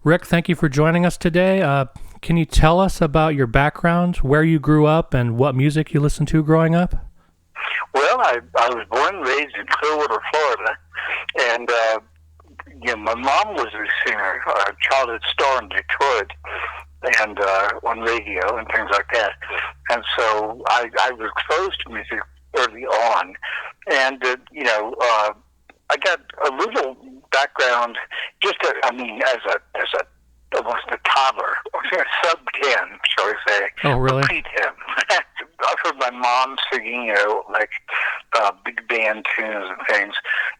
Rick, thank you for joining us today. Can you tell us about your background, where you grew up, and what music you listened to growing up? Well, I was born and raised in Clearwater, Florida, and my mom was a singer, a childhood star in Detroit, and on radio and things like that. And so I was exposed to music early on, and I got a little background, just as a almost a toddler, or sub 10, shall we say. Oh, really? Pre-10. I've heard my mom singing, big band tunes and things.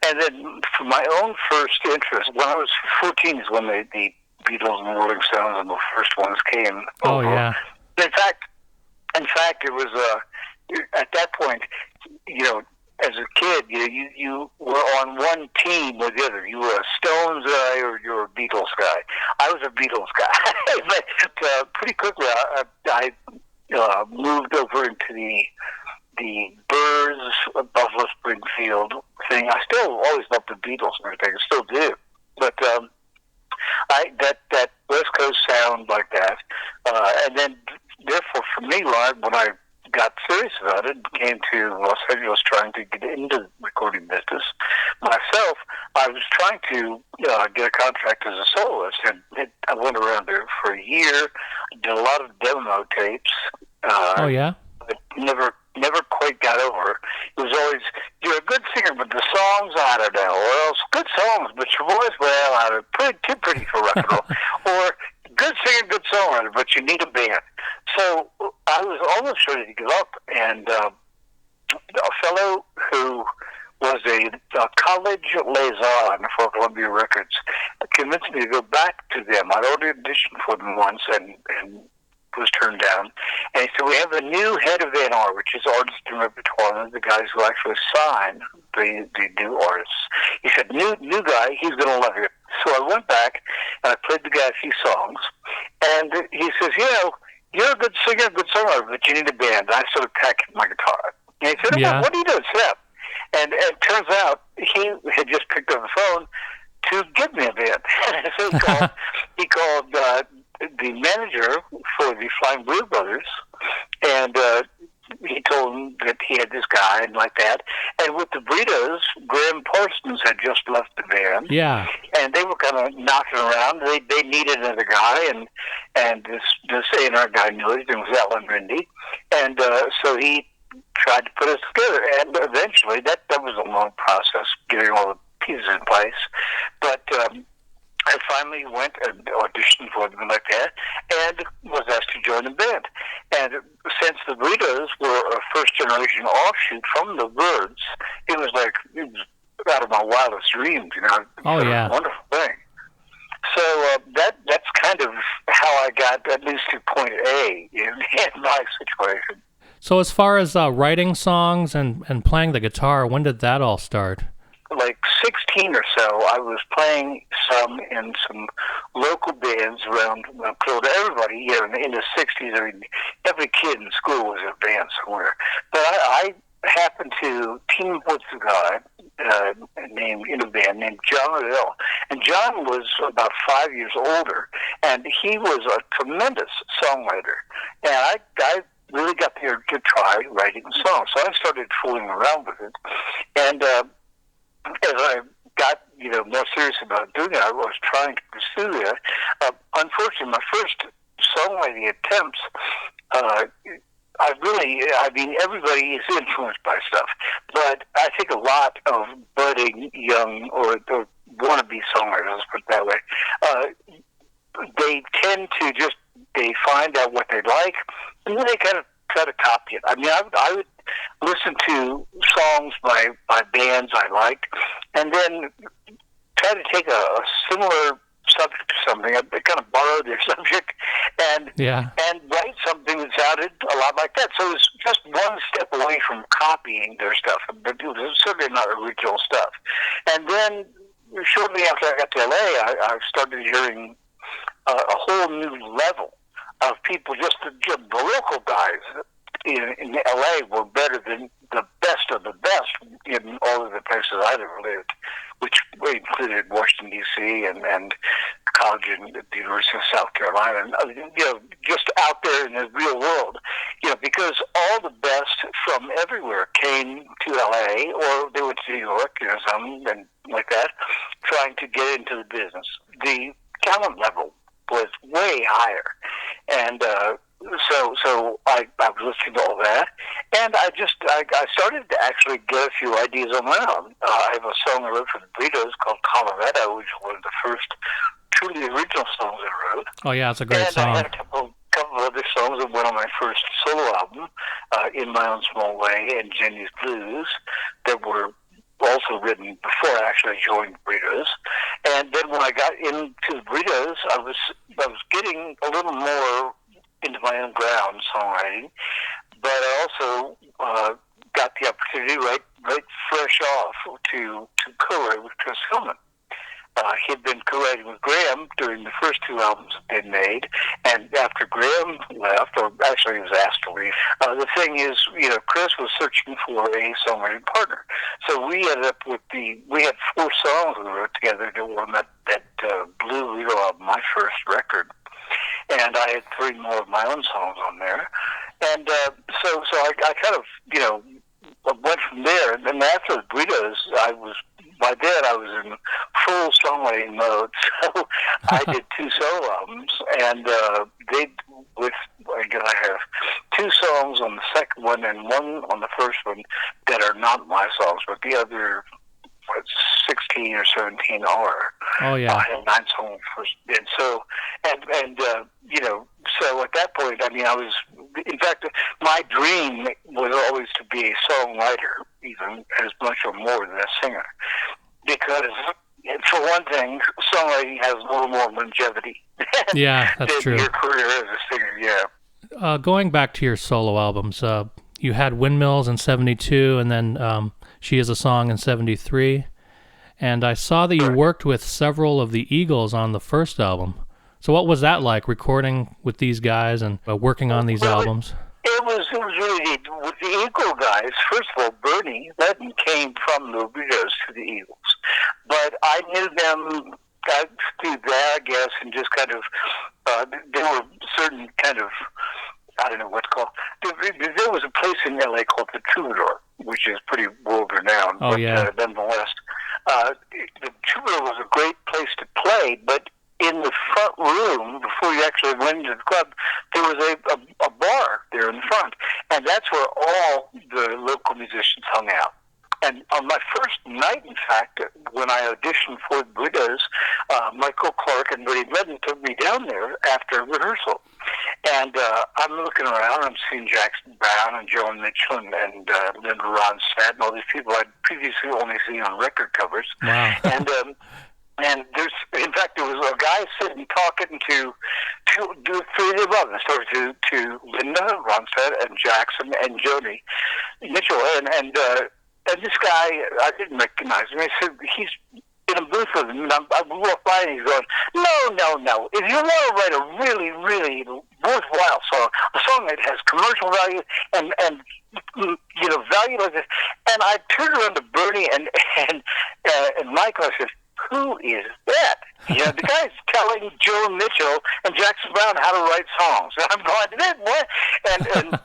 And then for my own first interest, when I was 14 is when the Beatles and Rolling Stones and the first ones came Oh, over. yeah. In fact, it was, at that point, as a kid, you were on one team with the other. You were a Stones guy or you were a Beatles guy. I was a Beatles guy. But pretty quickly, I moved over into the Byrds, Buffalo Springfield thing. I still always loved the Beatles and everything. I still do. But that West Coast sound like that, and then therefore for me, when I got serious about it, came to Los Angeles trying to get into the recording business myself. I was trying to get a contract as a soloist, and I went around there for a year, did a lot of demo tapes. Oh, yeah? But never quite got over. It was always, you're a good singer, but the songs, I don't know. Or else, good songs, but your voice, well, I don't know, too pretty for rock and roll. Or good singer, good songwriter, but you need a band. So I was almost ready to give up, and a fellow who was a college liaison for Columbia Records convinced me to go back to them. I'd already auditioned for them once and was turned down. And he said, we have a new head of A&R, which is artist and repertoire, and the guys who actually sign the new artists. He said, new guy, he's going to love you. So I went back, and I played the guy a few songs, and he says, you're a good singer, good songwriter, but you need a band. And I started packing my guitar. And he said, Yeah. what are you doing, Seth? And it turns out he had just picked up the phone to give me a band. So he called the manager for the Flying Blue Brothers, and he told him that he had this guy and like that. And with the Burritos, Graham Parsons had just left the band. Yeah. And they were kind of knocking around. They needed another guy, and this A&R guy knew it. His name was Alan Rindy. And so he tried to put us together. And eventually, that was a long process, getting all the pieces in place. But I finally went and auditioned for them like that, and was asked to join the band. And since the Burritos were a first-generation offshoot from the Birds, it was out of my wildest dreams, Oh, yeah. It was a wonderful thing. So that's kind of how I got at least to point A in my situation. So as far as writing songs and playing the guitar, when did that all start? Like 16 or so, I was playing some in some local bands around Florida. Everybody, in the 60s, I mean, every kid in school was in a band somewhere. But I happened to team up with a guy in a band named John Odell. And John was about 5 years older, and he was a tremendous songwriter. And I really got there to try writing songs. So I started fooling around with it. And as I got more serious about doing it, I was trying to pursue that. Unfortunately, my first songwriting attempts, everybody is influenced by stuff, but I think a lot of budding young or wannabe songwriters, let's put it that way, they tend to they find out what they like, and then they kind of try to copy it. I mean, I would listen to songs by bands I liked, and then try to take a similar subject to something. I kind of borrow their subject and write something that sounded a lot like that. So it was just one step away from copying their stuff, but it was certainly not original stuff. And then shortly after I got to LA, I started hearing a whole new level of people. Just the local guys in LA were better than the best of the best in all of the places I've ever lived, which included Washington, D.C. and college at the University of South Carolina, and, just out there in the real world, because all the best from everywhere came to L.A. or they went to New York, some and like that, trying to get into the business. The talent level was way higher, and so I was listening to all that, and I started to actually get a few ideas on my own. I have a song I wrote for the Burritos called Colorado, which was one of the first truly original songs I wrote. Oh yeah, it's a great and song. I had a couple of other songs that went on my first solo album, In My Own Small Way and Jenny's Blues, that were also written before I actually joined Burritos. And then when I got into the Burritos, I was getting a little more into my own ground songwriting, but I also got the opportunity right fresh off to co-write with Chris Hillman. He had been co-writing with Graham during the first two albums that they made, and after Graham left, or actually he was asked to leave, the thing is, Chris was searching for a songwriting partner. So we ended up we had 4 songs we wrote together that were on that Blue Reel album, my first record, and I had 3 more of my own songs on there. And so I kind of, went from there. And then after the Burritos, by then I was in full songwriting mode, so I did 2 solo albums, and I have 2 songs on the second one and 1 on the first one that are not my songs, but the other 16 or 17 are. Oh yeah. I had 9 songs first, and so so at that point, in fact, my dream was always to be a songwriter, even as much or more than a singer, because for one thing, songwriting has a little more longevity. Yeah, that's than true. your career as a singer, yeah. Going back to your solo albums, you had Windmills in '72, and then She Is a Song in '73. And I saw that you worked with several of the Eagles on the first album. So what was that like, recording with these guys and working on these albums? It was really neat. With the Eagle guys, first of all, Bernie Ledden came from the Burritos to the Eagles. But I knew them through that, I guess, and just kind of, there were certain kind of, I don't know what to call it. There was a place in L.A. called the Troubadour, which is pretty world-renowned. Oh, yeah. Nonetheless, the Troubadour was a great place to play, but in the front room, before you actually went into the club, there was a bar there in the front, and that's where all the local musicians hung out. And on my first night, in fact, when I auditioned for the Burritos, Michael Clark and Bernie Ledden took me down there after rehearsal. And I'm looking around, I'm seeing Jackson Browne and Joan Mitchell and Linda Ronstadt and all these people I'd previously only seen on record covers. Wow. And in fact, there was a guy sitting talking to 3 of them. I started to Linda Ronstadt and Jackson and Joni Mitchell, and this guy, I didn't recognize him. I said, he's in a booth with him, and I walked by and he's going, no. If you want to write a really, really worthwhile song, a song that has commercial value and value like this, and I turned around to Bernie and Michael, I said, who is that? The guy's telling Joan Mitchell and Jackson Browne how to write songs. And I'm going, what?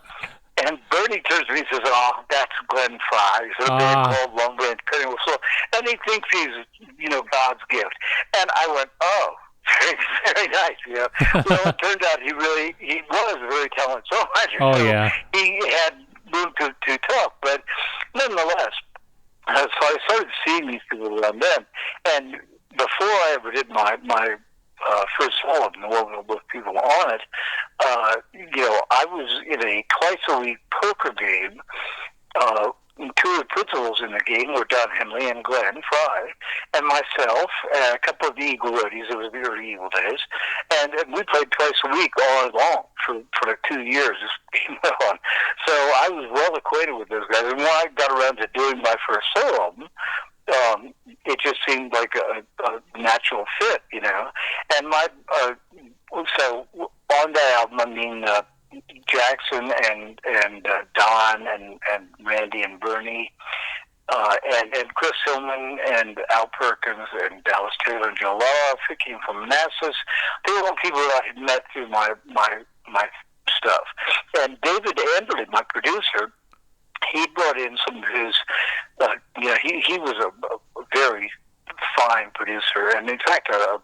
And Bernie turns to me and says, oh, that's Glenn Fry. He's a band called Long Range Cutting with Soul. And he thinks he's, God's gift. And I went, oh, very, very nice. Well, it turned out he was a very talented songwriter. Oh, so yeah. He had room to talk. But nonetheless, so I started seeing these people around then. And before I ever did my first solo album, the one with people on it, I was in a twice-a-week poker game. 2 of the principals in the game were Don Henley and Glenn Fry, and myself, and a couple of the Eagle roadies. It was the early Eagle days, and we played twice a week all along for like 2 years. This game went on, so I was well acquainted with those guys. And when I got around to doing my first solo album, it just seemed like a natural fit, And so on that album, Jackson and Don and Randy and Bernie. And Chris Hillman and Al Perkins and Dallas Taylor and Joe Love, who came from Manassas. They were all people that I had met through my stuff. And David Anderley, my producer, he brought in some of his, he was a very fine producer, and in fact, a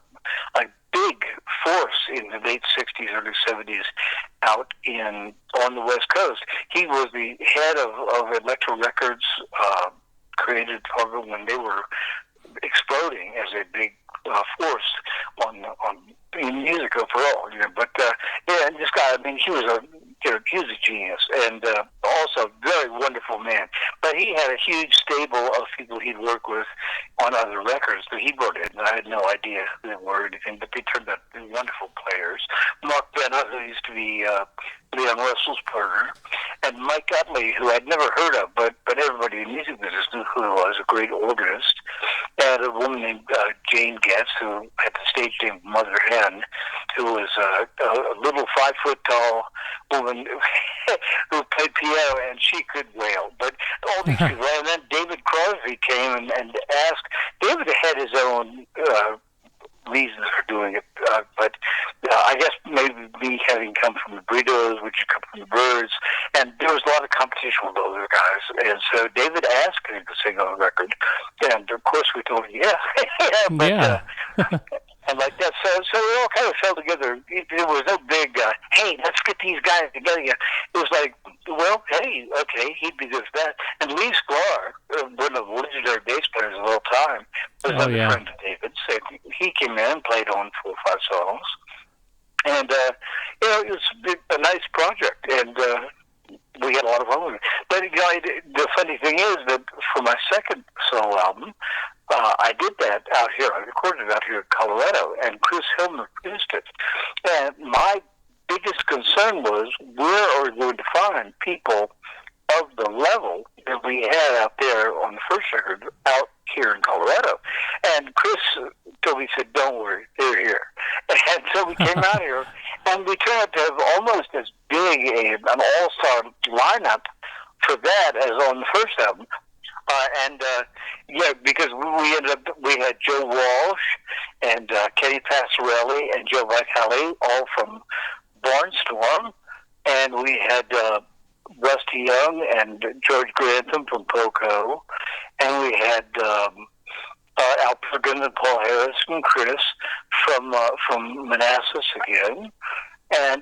big force in the late 60s, early 70s out on the West Coast. He was the head of Electro Records, created probably when they were exploding as a big force in music overall. But yeah, this guy, I mean, he was a genius, and also a very wonderful man. But he had a huge stable of people he'd worked with on other records that he brought in. I had no idea who they were or anything, but they turned out to be wonderful players. Mark Bennett, who used to be Leon Russell's partner, and Mike Utley, who I'd never heard of, but everybody in the music business knew who he was, a great organist, and a woman named Jane Getz, who had the stage name Mother Hen, who was a little 5-foot-tall woman who played piano, and she could wail. But all these people, and then David Crosby came and asked. David had his own reasons for doing it, but I guess maybe me having come from the Burritos, which come from the Birds, and there was a lot of competition with other guys, and so David asked me to sing on the record, and of course we told him yeah. And like that, so it all kind of fell together. There was no big, hey, let's get these guys together. It was like, well, hey, okay, he'd be good for that. And Lee Sklar, one of the legendary bass players of all time, was a friend of David's. So he came in and played on 4 or 5 songs. And, it was a nice project, and we had a lot of fun with it. But the funny thing is that for my second solo album, I did that out here. I recorded it out here in Colorado, and Chris Hillman produced it. And my biggest concern was, where are we going to find people of the level that we had out there on the first record out here in Colorado? And Chris told me, he said, don't worry, they're here. And so we came out here, and we turned out to have almost as big an all-star lineup for that as on the first album. Because we had Joe Walsh and Kenny Passarelli and Joe Vitale, all from Barnstorm, and we had Rusty Young and George Grantham from Poco, and we had Al Perkins and Paul Harris and Chris from Manassas again. And,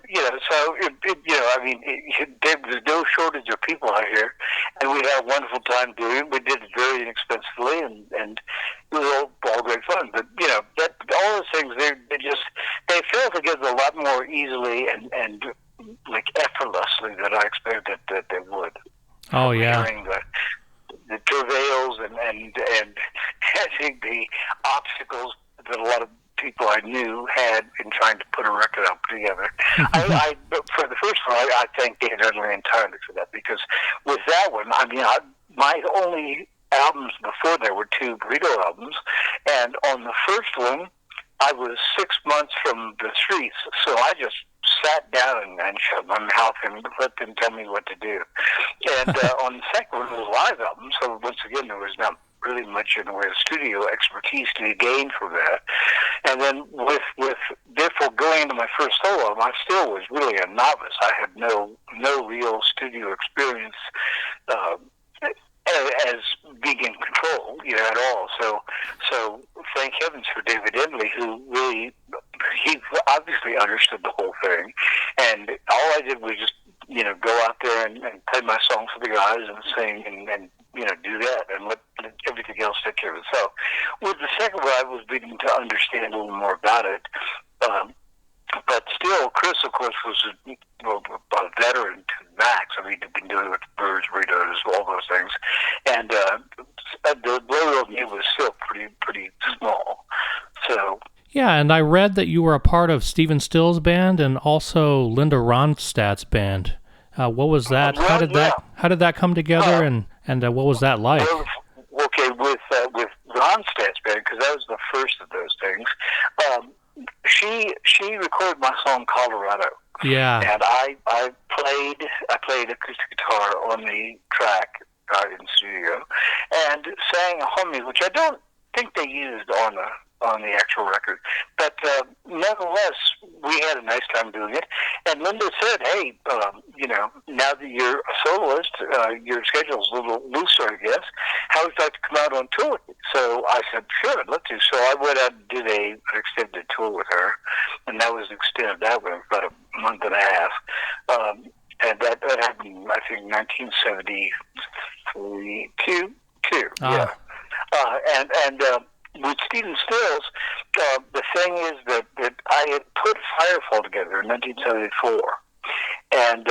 so, there was no shortage of people out here, and we had a wonderful time doing it. We did it very inexpensively, and it was all great fun. But, all those things, they fell together a lot more easily and like, effortlessly than I expected that they would. Oh, yeah. Hearing the travails and I think the obstacles that a lot of people I knew had in trying to put a record up together. For the first one, I thank Dan Dudley entirely for that, because with that one, my only albums before there were 2 Burrito albums, and on the first one, I was 6 months from the streets, so I just sat down and shut my mouth and let them tell me what to do. And on the second one, it was a live album, so once again, there was not really much in the way of studio expertise to be gained from that. And then with therefore going into my first solo album, I still was really a novice. I had no real studio experience as being in control, at all. So thank heavens for David Endley, who really, he obviously understood the whole thing. And all I did was just, go out there and play my songs for the guys and sing and do that and let everything else take care of it. So with the second one, I was beginning to understand a little more about it. But still, Chris, of course, was a veteran to max. He'd been doing it with Birds, Burritos, all those things. And the role of me was still pretty small. So. Yeah, and I read that you were a part of Stephen Still's band and also Linda Ronstadt's band. What was that? How did that come together, and what was that like? Well, okay, with Ronstadt's band, because that was the first of those things. She recorded my song Colorado, Yeah. And I played acoustic guitar on the track in the studio, and sang a harmony, which I don't think they used on the actual record. But nevertheless, we had a nice time doing it. And Linda said, "Hey, now that you're a soloist, your schedule's a little looser, I guess. How would you like to come out on tour with me?" So I said, "Sure, I'd love to." So I went out and did an extended tour with her, and that was extended. That was about a month and a half. And that happened, I think, 1972. Yeah. And with Stephen Stills, the thing is that I had put Firefall together in 1974, and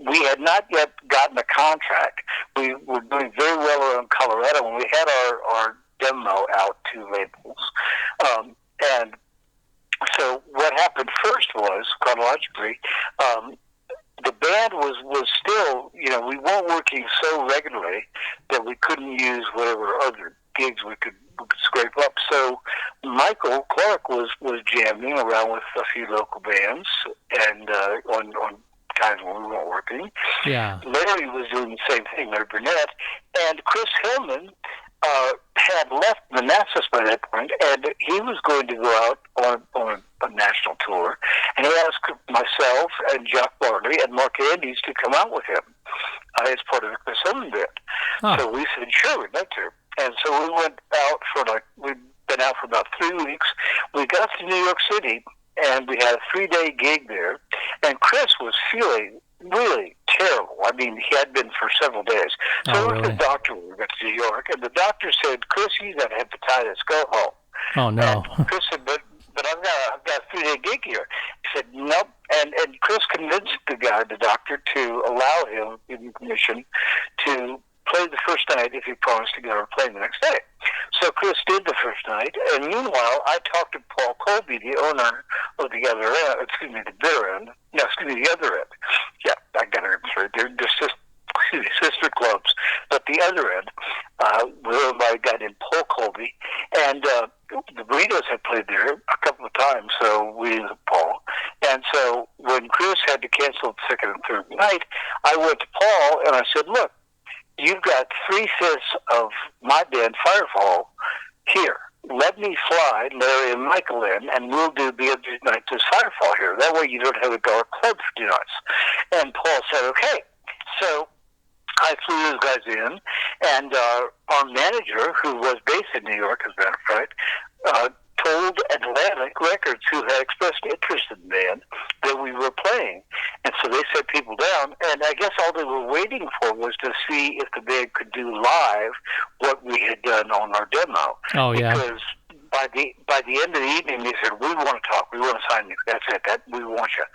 we had not yet gotten a contract. We were doing very well around Colorado when we had our demo out to labels, and so what happened first was, chronologically, the band was still, we weren't working so regularly that we couldn't use whatever other gigs we could scrape up. So Michael Clark was jamming around with a few local bands and on times when we weren't working. Yeah. Larry was doing the same thing, Larry Burnett, and Chris Hillman had left Manassas by that point, and he was going to go out on a national tour, and he asked myself and Jack Bartley and Mark Andes to come out with him as part of the Chris Hillman band. Huh. So we said, sure, we'd like to. And so we went out we'd been out for about 3 weeks. We got to New York City, and we had a 3-day gig there, and Chris was feeling really terrible. I mean, he had been for several days. So we went to the doctor when we got to New York, and the doctor said, "Chris, you got hepatitis. Go home." Oh, no. And Chris said, but I've got a 3-day gig here. He said, "Nope." And Chris convinced the doctor, to allow him, give him permission to play the first night if he promised to get on a plane the next day. So Chris did the first night, and meanwhile, I talked to Paul Colby, the owner of the other end, the bitter end. No, the other end. Yeah, I got it straight. They're sister clubs. But the other end, was owned by a guy named Paul Colby, and the Burritos had played there a couple of times, so we knew Paul. And so when Chris had to cancel the second and third night, I went to Paul, and I said, "Look, you've got 3/5 of my band, Firefall, here. Let me fly Larry and Michael in, and we'll do the other night as Firefall here. That way you don't have a dark club for 2 nights." And Paul said, "Okay." So I flew those guys in, and our manager, who was based in New York, as a matter of fact, told Atlantic Records, who had expressed interest in the band, that we were playing. And so they sent people down, and I guess all they were waiting for was to see if the band could do live what we had done on our demo. Oh, yeah. Because by the end of the evening, they said, "We want to talk. We want to sign you. That's it. We want you."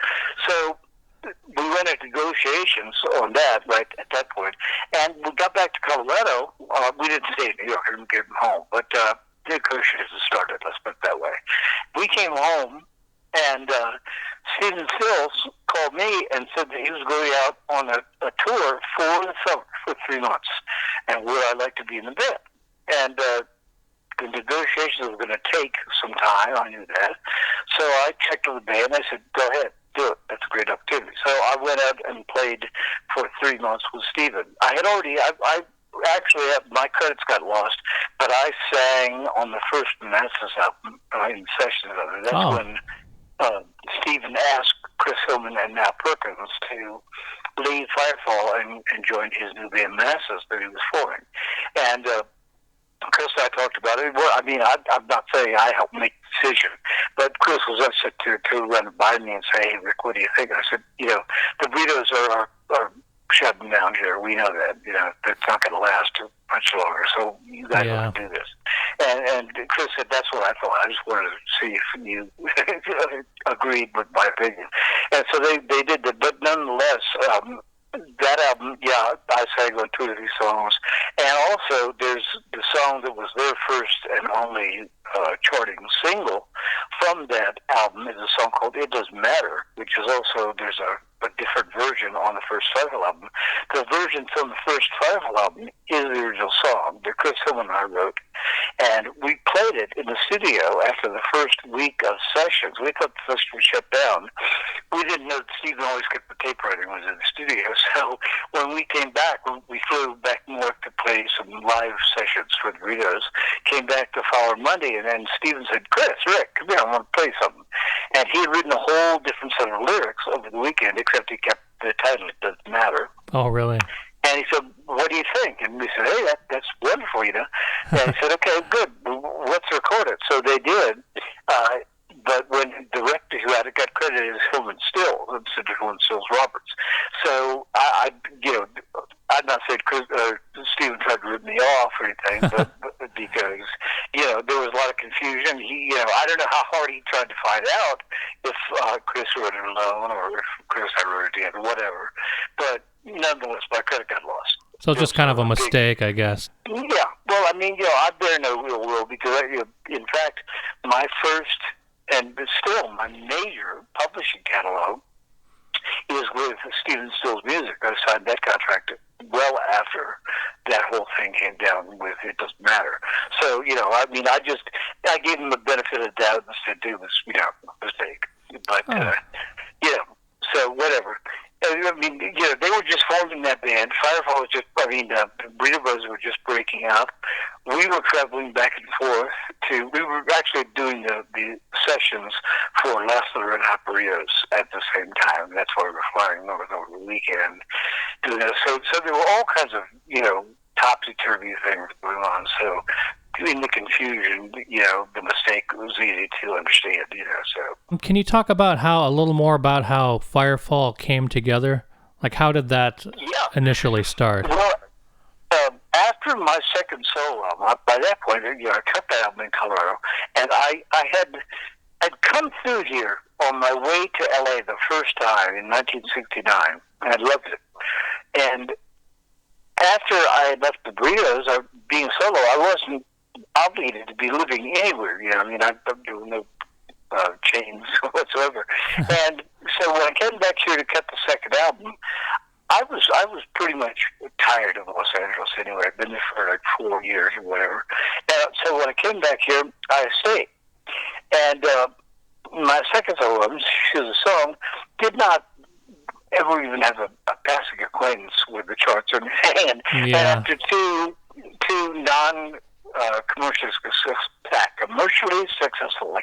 So we went into negotiations on that right at that point, and we got back to Colorado. We didn't stay in New York. I didn't get home, but negotiations started. Let's put it that way. We came home, and Stephen Stills called me and said that he was going out on a tour for the summer for 3 months, and would I like to be in the band? And the negotiations were going to take some time. I knew that, so I checked with the band. I said, "Go ahead. Do it. That's a great opportunity." So I went out and played for 3 months with Stephen. I actually, my credits got lost, but I sang on the first Manassas album in sessions of it. That's when Stephen asked Chris Hillman and Mal Perkins to leave Firefall and join his new band Manassas that he was forming. And Chris and I talked about it. Well, I mean, I'm not saying I helped make the decision, but Chris was upset to run it by me and say, "Hey, Rick, what do you think?" I said, "The Burritos are shutting down here. We know that. That's not going to last too much longer. So you guys want to do this." And Chris said, "That's what I thought. I just wanted to see if you agreed with my opinion." And so they did that. But nonetheless, that album, I sang on 2 of these songs. And also, there's the song that was their first and only charting single from that album is a song called "It Doesn't Matter," which is also, there's a different version on the first Firefall album. The version from the first Firefall album is the original song that Chris Hillman and I wrote. And we played it in the studio after the first week of sessions. We thought the session was shut down. We didn't know that Stephen always kept the tape writing was in the studio. So when we came back, we flew back north to play some live sessions for the Burritos. Came back the following Monday, and then Stephen said, "Chris, Rick, come here, I want to play something." And he had written a whole different set of lyrics over the weekend, except he kept the title, It Doesn't Matter. Oh, really? And he said, "What do you think?" And we said, "Hey, that's wonderful, you know." And he said, "Okay, good. Let's record it." So they did. But when the director who had it got credited as Hillman Still, instead of Hillman Stills Roberts. So I'm not saying Stephen tried to rip me off or anything, but because there was a lot of confusion. I don't know how hard he tried to find out if Chris wrote it alone or if Chris had wrote it together, whatever. But nonetheless, my credit got lost. So just kind of a mistake, I guess. Yeah. Well, I mean, I bear no ill will because, in fact, my first and still my major publishing catalog is with Stephen Still's Music. I signed that contract well after that whole thing came down with It Doesn't Matter. So, I gave him the benefit of the doubt and said it was, a mistake. But, so whatever. I mean, they were just forming that band. Firefall was just, Burrito Brothers were just breaking up. We were traveling back and forth we were actually doing the sessions for Lester and Hot Burritos at the same time. That's why we were flying north over the weekend doing that. So there were all kinds of, topsy-turvy things going on. So in the confusion, the mistake was easy to understand, so. Can you talk about a little more about how Firefall came together? Like, how did that initially start? Well, after my second solo album, by that point, I cut that album in Colorado, and I'd come through here on my way to LA the first time in 1969, and I loved it. And after I had left the Burritos, being solo, I wasn't obligated to be living anywhere. I'm doing no chains whatsoever. And so when I came back here to cut the second album, I was pretty much tired of Los Angeles anyway. I'd been there for like 4 years or whatever. And so when I came back here, I stayed. And my second solo album, She's a Song, did not ever even have a passing acquaintance with the charts in hand. Yeah. And after two commercially successful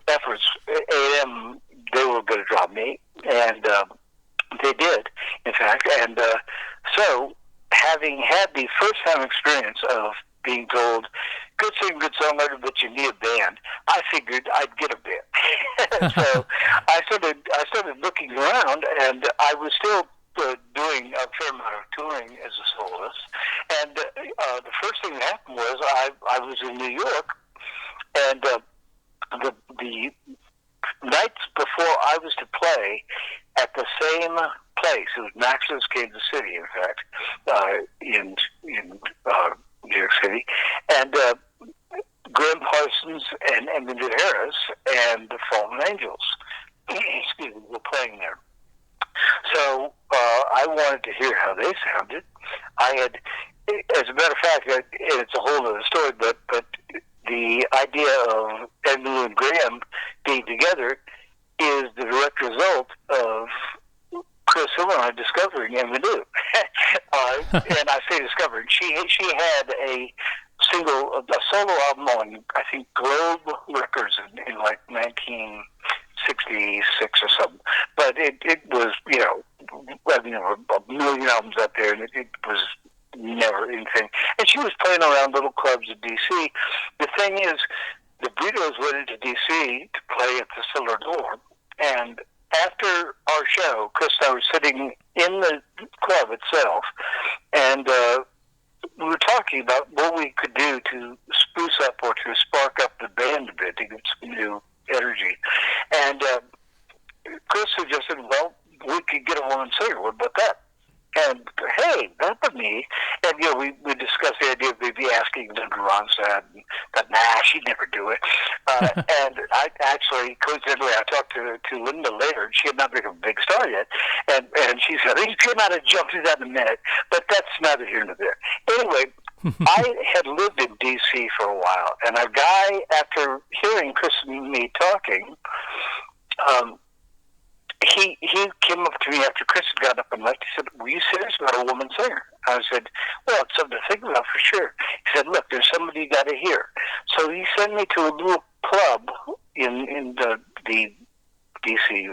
efforts, A&M, they were going to drop me, and they did, in fact. And so, having had the first-time experience of being told, good singer, good songwriter, but you need a band, I figured I'd get a band. So I started looking around, and I was still doing a fair amount of touring as a soloist. And the first thing that happened was I was in New York, and the nights before I was to play at the same place, it was Max's Kansas City, in fact, in New York City, and Graham Parsons and Emmylou Harris and the Fallen Angels, excuse me, were playing there. So I wanted to hear how they sounded. As a matter of fact, it's a whole other story, but the idea of Emmylou and Graham being together is the direct result of Chris Hill and I discovering Emmylou. And I say discovering. She had a solo album on, I think, Globe Records in like 1966 or something. But it was, a million albums out there, and it was never anything. And she was playing around little clubs in D.C. The thing is, the Burritos went into D.C. to play at the Cellar Door, and after our show, Chris and I were sitting in the club itself, and we were talking about what we could do to spruce up or to spark up the band a bit, to get some new energy. And Chris suggested, well, we could get a woman singer. What about that? And, hey, that was me. And, we discussed the idea of maybe asking Linda Ronstadt, and thought, nah, she'd never do it. And I actually, coincidentally, I talked to Linda later, and she had not become a big star yet. And she said, you might have jumped through that in a minute, but that's neither here nor there. Anyway, I had lived in D.C. for a while, and a guy, after hearing Chris and me talking, um, he came up to me after Chris had got up and left. He said, "Were you serious about a woman singer?" I said, "Well, it's something to think about for sure." He said, "Look, there's somebody you got to hear." So he sent me to a little club in the D.C.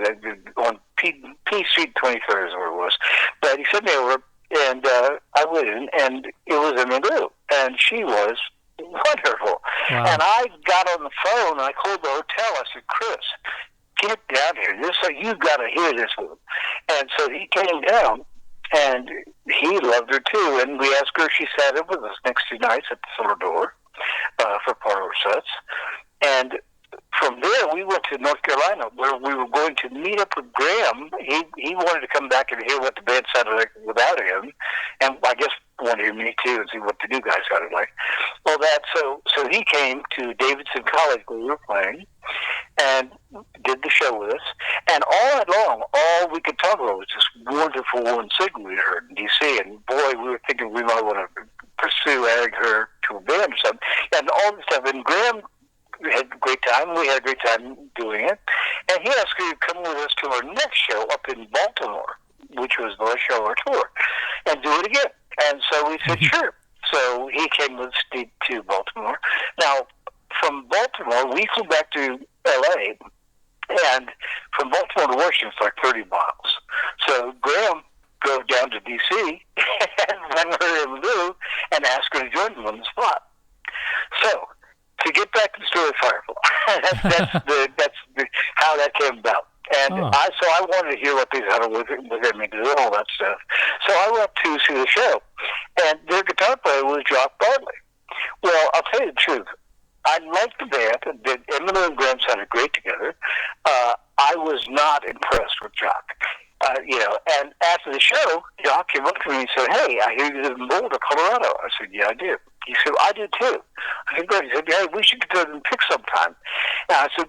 on P Street 23rd is where it was. But he sent me over, and I went in, and it was Emily Lou, and she was wonderful. Wow. And I got on the phone, and I called the hotel. I said, "Chris, get down here. You got to hear this one." And so he came down, and he loved her too. And we asked her if she sat in with us next 2 nights at the Silver Door for parlor sets. And from there, we went to North Carolina, where we were going to meet up with Graham. He wanted to come back and hear what the band sounded like without him, and I guess wanted to hear me too and see what the new guy sounded like. Well, so he came to Davidson College where we were playing, and did the show with us. And all night long, all we could talk about was this wonderful woman singer we heard in D.C. And boy, we were thinking we might want to pursue adding her to a band or something, and all this stuff. And Graham had a great time. We had a great time doing it. And he asked me to come with us to our next show up in Baltimore, which was the last show of our tour, and do it again. And so we said, sure. So he came with us to Baltimore. Now, from Baltimore, we flew back to L.A., and from Baltimore to Washington, it's like 30 miles. So Graham drove down to D.C. and then heard him do and asked her to join him on the spot. So, to get back to the story of Firefall, that's how that came about. And I wanted to hear what they had with him and do all that stuff. So I went to see the show, and their guitar player was Jock Bartley. Well, I'll tell you the truth. I liked the band. Emily and Graham sounded great together. I was not impressed with Jock. And after the show, Jock came up to me and said, "Hey, I hear you live in Boulder, Colorado." I said, "Yeah, I do." He said, "I do too." I said, "Great." He said, "Yeah, we should get together and pick sometime." And I said,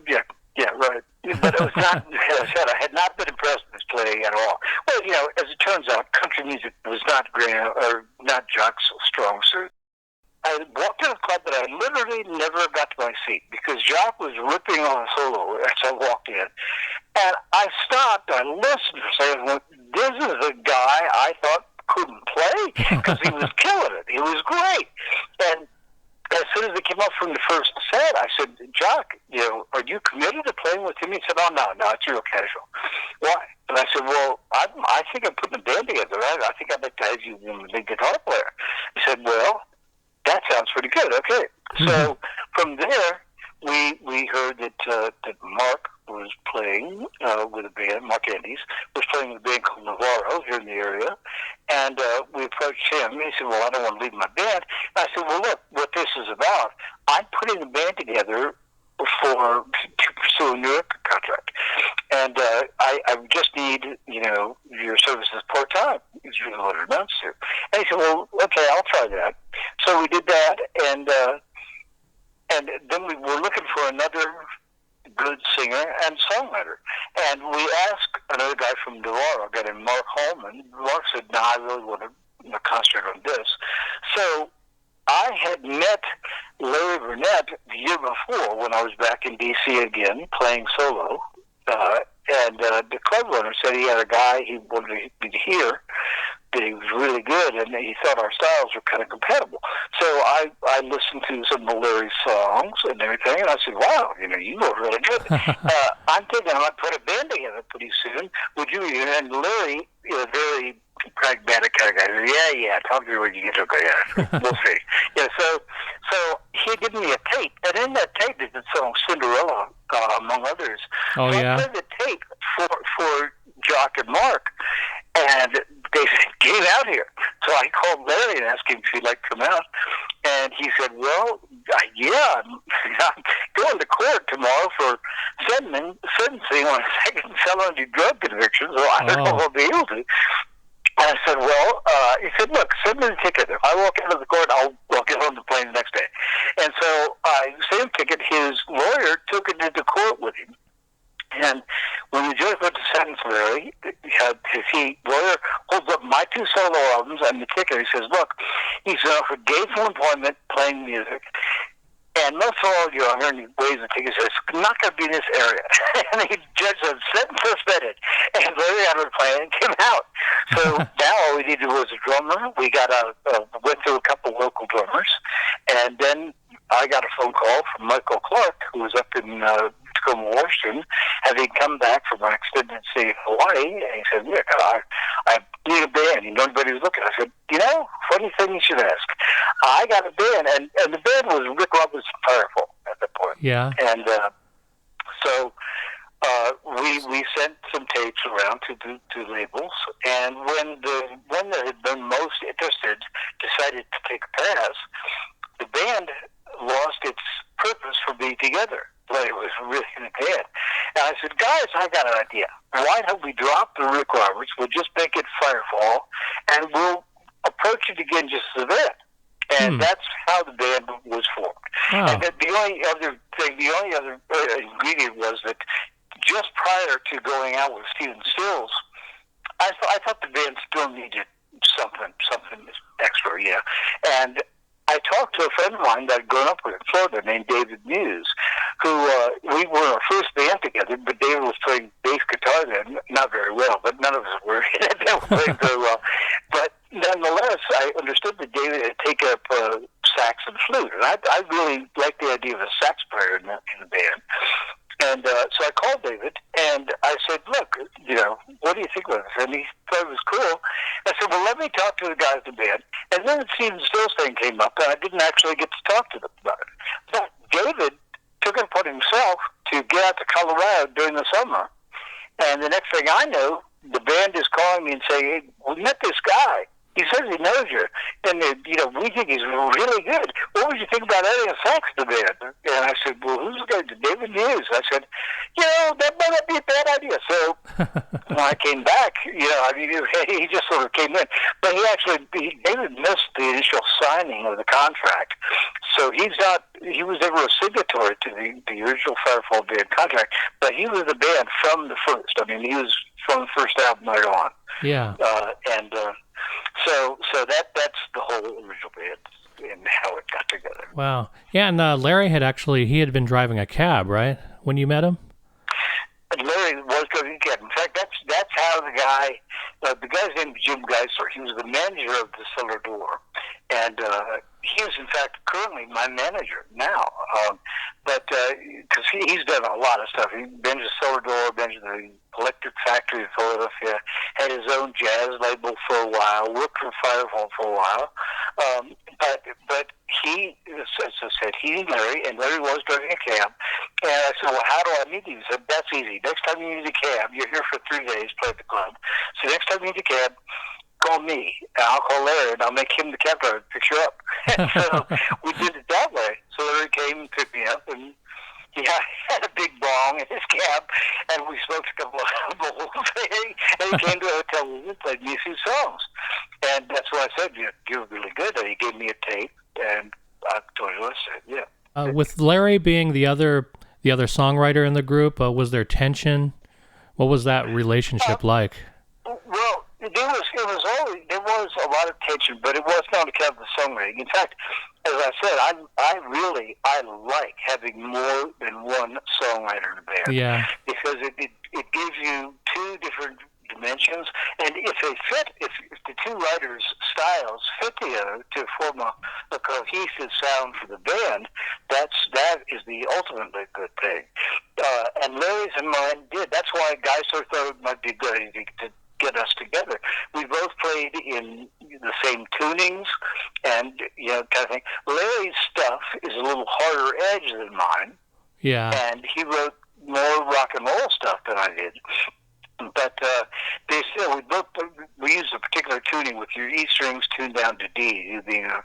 yeah, right. But it was not, as I said, I had not been impressed with his playing at all. Well, as it turns out, country music was not Graham, or not Jock's strong suit. I walked in a club, but I literally never got to my seat because Jock was ripping on a solo as I walked in. And I stopped, I listened for a second, this is a guy I thought couldn't play because he was killing it. He was great. And as soon as they came up from the first set, I said, "Jock, are you committed to playing with him?" He said, "Oh, no, it's real casual." "Why?" And I said, "Well, I think I'm putting a band together. I think I'd like to have you be the guitar player." He said, "Well, that sounds pretty good. Okay." So from there, we heard that Mark was playing with a band. Mark Andes was playing with a band called Navarro here in the area, and we approached him. He said, "Well, I don't want to leave my band." And I said, "Well, look, what this is about. I'm putting a band together to pursue a New York contract, and I just need your services part time. Is really what it amounts to." And he said, "Well, okay, I'll try that." So we did that, and then we were looking for another good singer and songwriter, and we asked another guy from Navarro, a guy named Mark Hallman. Mark said, "No, I really want to concentrate on this." So I had met Larry Burnett the year before when I was back in D.C. again playing solo, and the club owner said he had a guy he wanted to hear, that he was really good, and he thought our styles were kind of compatible. So I listened to some of Larry's songs and everything, and I said, "Wow, you were really good." I'm thinking I might put a band together pretty soon. Would you? And Larry is a very pragmatic kind of guy. Yeah, talk to me when you get to go. Yeah, we'll see. Yeah, so he gave me a tape, and in that tape is the song Cinderella, among others. Oh, so yeah. I played the tape for Jock and Mark, and they said, "Get out here." So I called Larry and asked him if he'd like to come out, and he said, "Well, yeah, I'm going to court tomorrow for sentencing on a second felony drug conviction, so I don't know if I'll be able to." And I said, "Well," he said, "Look, send me the ticket. If I walk out of the court, I'll get on the plane the next day." And so I sent him the ticket. His lawyer took it into court with him. And when the judge went to sentence Larry, lawyer holds up my 2 solo albums and the ticket. He says, look, he's offered gainful employment playing music. And most of all, I heard he waves the ticket. He says, I'm not going to be in this area. And the judge said, set and suspended. And Larry Adler playing and came out. So now all we needed was a drummer. We went through a couple local drummers. And then I got a phone call from Michael Clark, who was up in Tacoma, Washington, having come back from an extended stay in Hawaii. And he said, look, I need a band. You know, anybody was looking. I said, funny thing you should ask. I got a band, and the band was Rick Roberts and Firefall at that point. Yeah. And so we sent some tapes around to labels, and when the one that had been most interested decided to take a pass, the band lost its purpose for being together. But it was really bad. And I said, guys, I got an idea. Why don't we drop the Rick Roberts? We'll just make it Firefall, and we'll approach it again just as a band. And that's how the band was formed. Wow. And the only other ingredient was that just prior to going out with Stephen Stills, I thought the band still needed something extra, yeah. And I talked to a friend of mine that I'd grown up with in Florida named David Muse, who we were our first band together, but David was playing bass guitar then, not very well, but none of us were playing very well. But nonetheless, I understood that David had taken up sax and flute, and I really liked the idea of a sax player in the band. And so I called David, and I said, look, what do you think about this? And he thought it was cool. I said, well, let me talk to the guys in the band. And then the Stephen Stills thing came up, and I didn't actually get to talk to them about it. But David took it upon himself to get out to Colorado during the summer. And the next thing I know, the band is calling me and saying, hey, we met this guy. He says he knows you, and we think he's really good. What would you think about adding a sax to the band? And I said, well, who's the guy? David Muse. I said, that might not be a bad idea. So when I came back, he just sort of came in, but David missed the initial signing of the contract, so he was never a signatory to the original Firefall band contract, but he was the band from the first. I mean, he was from the first album right on. Yeah. So that's the whole original band and how it got together. Wow. Yeah, and Larry had been driving a cab, right, when you met him? And Larry was driving a cab. In fact, that's how the guy's name was Jim Geisler. He was the manager of the Cellar Door, and he is in fact currently my manager now. But because he's done a lot of stuff. He managed the Cellar Door, managed the Electric Factory in Philadelphia, had his own jazz label for a while, worked for Firefall for a while. But he, as I said, he and Larry was driving a cab. And I said, well, how do I meet you? He said, that's easy. Next time you need a cab, you're here for 3 days, play at the club. So next time you need a cab, call me, and I'll call Larry, and I'll make him the cab driver to pick you up. And so we did it that way. So Larry came and picked me up, and he had a big bong in his cab, and we smoked a couple of bowls, and he came to a hotel room and played me a few songs. And that's what I said, you're really good. And he gave me a tape, and I told you what I said, yeah. With Larry being the other songwriter in the group, was there tension? What was that relationship like? Well, there was a lot of tension, but it was not on account of the songwriting. In fact, as I said, I like having more than one songwriter in the band. Yeah. Because it gives you 2 different dimensions, and if the 2 writers' styles fit together to form a cohesive sound for the band, that is the ultimately good thing. And Larry's and mine did. That's why Geisler thought it might be good to get us together. We both played in the same tunings and kind of thing. Larry's stuff is a little harder edge than mine. Yeah. And he wrote more rock and roll stuff than I did. But they said we use a particular tuning with your E strings tuned down to D. You being a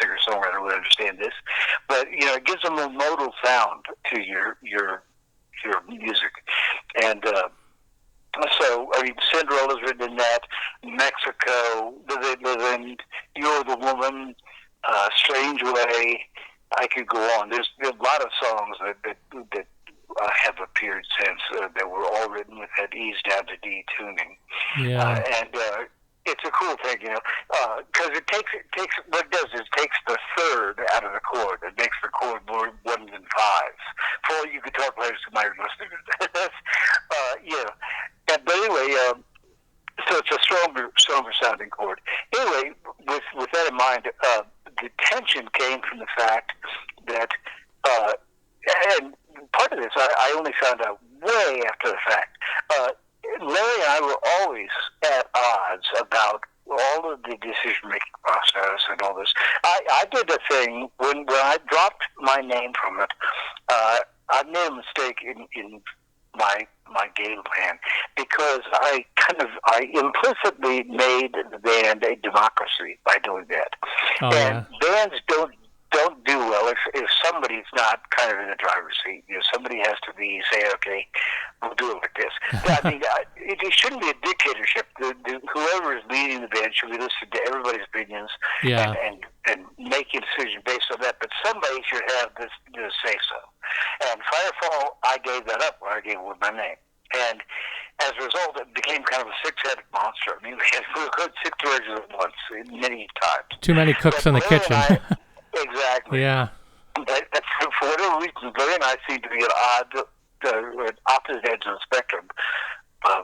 singer-songwriter would understand this, but it gives them a modal sound to your music. And so Cinderella's written in that, Mexico, Living, You're the Woman, Strange Way. I could go on. There's a lot of songs that have appeared since that were all written with that E's down to D tuning. Yeah. And little thing, because it takes what it does is it takes the third out of the chord. It makes the chord more ones and fives. For all you guitar players who might be listening, But anyway, so it's a stronger sounding chord. Anyway, with that in mind, the tension came from the fact that, and part of this I only found out way after the fact. Larry and I were always at odds about all of the decision-making process and all this. I did a thing when I dropped my name from it. I made a mistake in my game plan because I implicitly made the band a democracy by doing that. Oh, and bands don't do well if somebody's not kind of in the driver's seat. Somebody has to say, okay, we'll do it like this. I mean, it shouldn't be a dictatorship. Whoever is leading the band should be listening to everybody's opinions and make a decision based on that. But somebody should have this say so. And Firefall, I gave that up when I gave it with my name. And as a result, it became kind of a six-headed monster. I mean, we heard six directions at once, many times. Too many cooks in the kitchen. Exactly. Yeah. But for whatever reason, Larry and I seem to be at opposite ends of the spectrum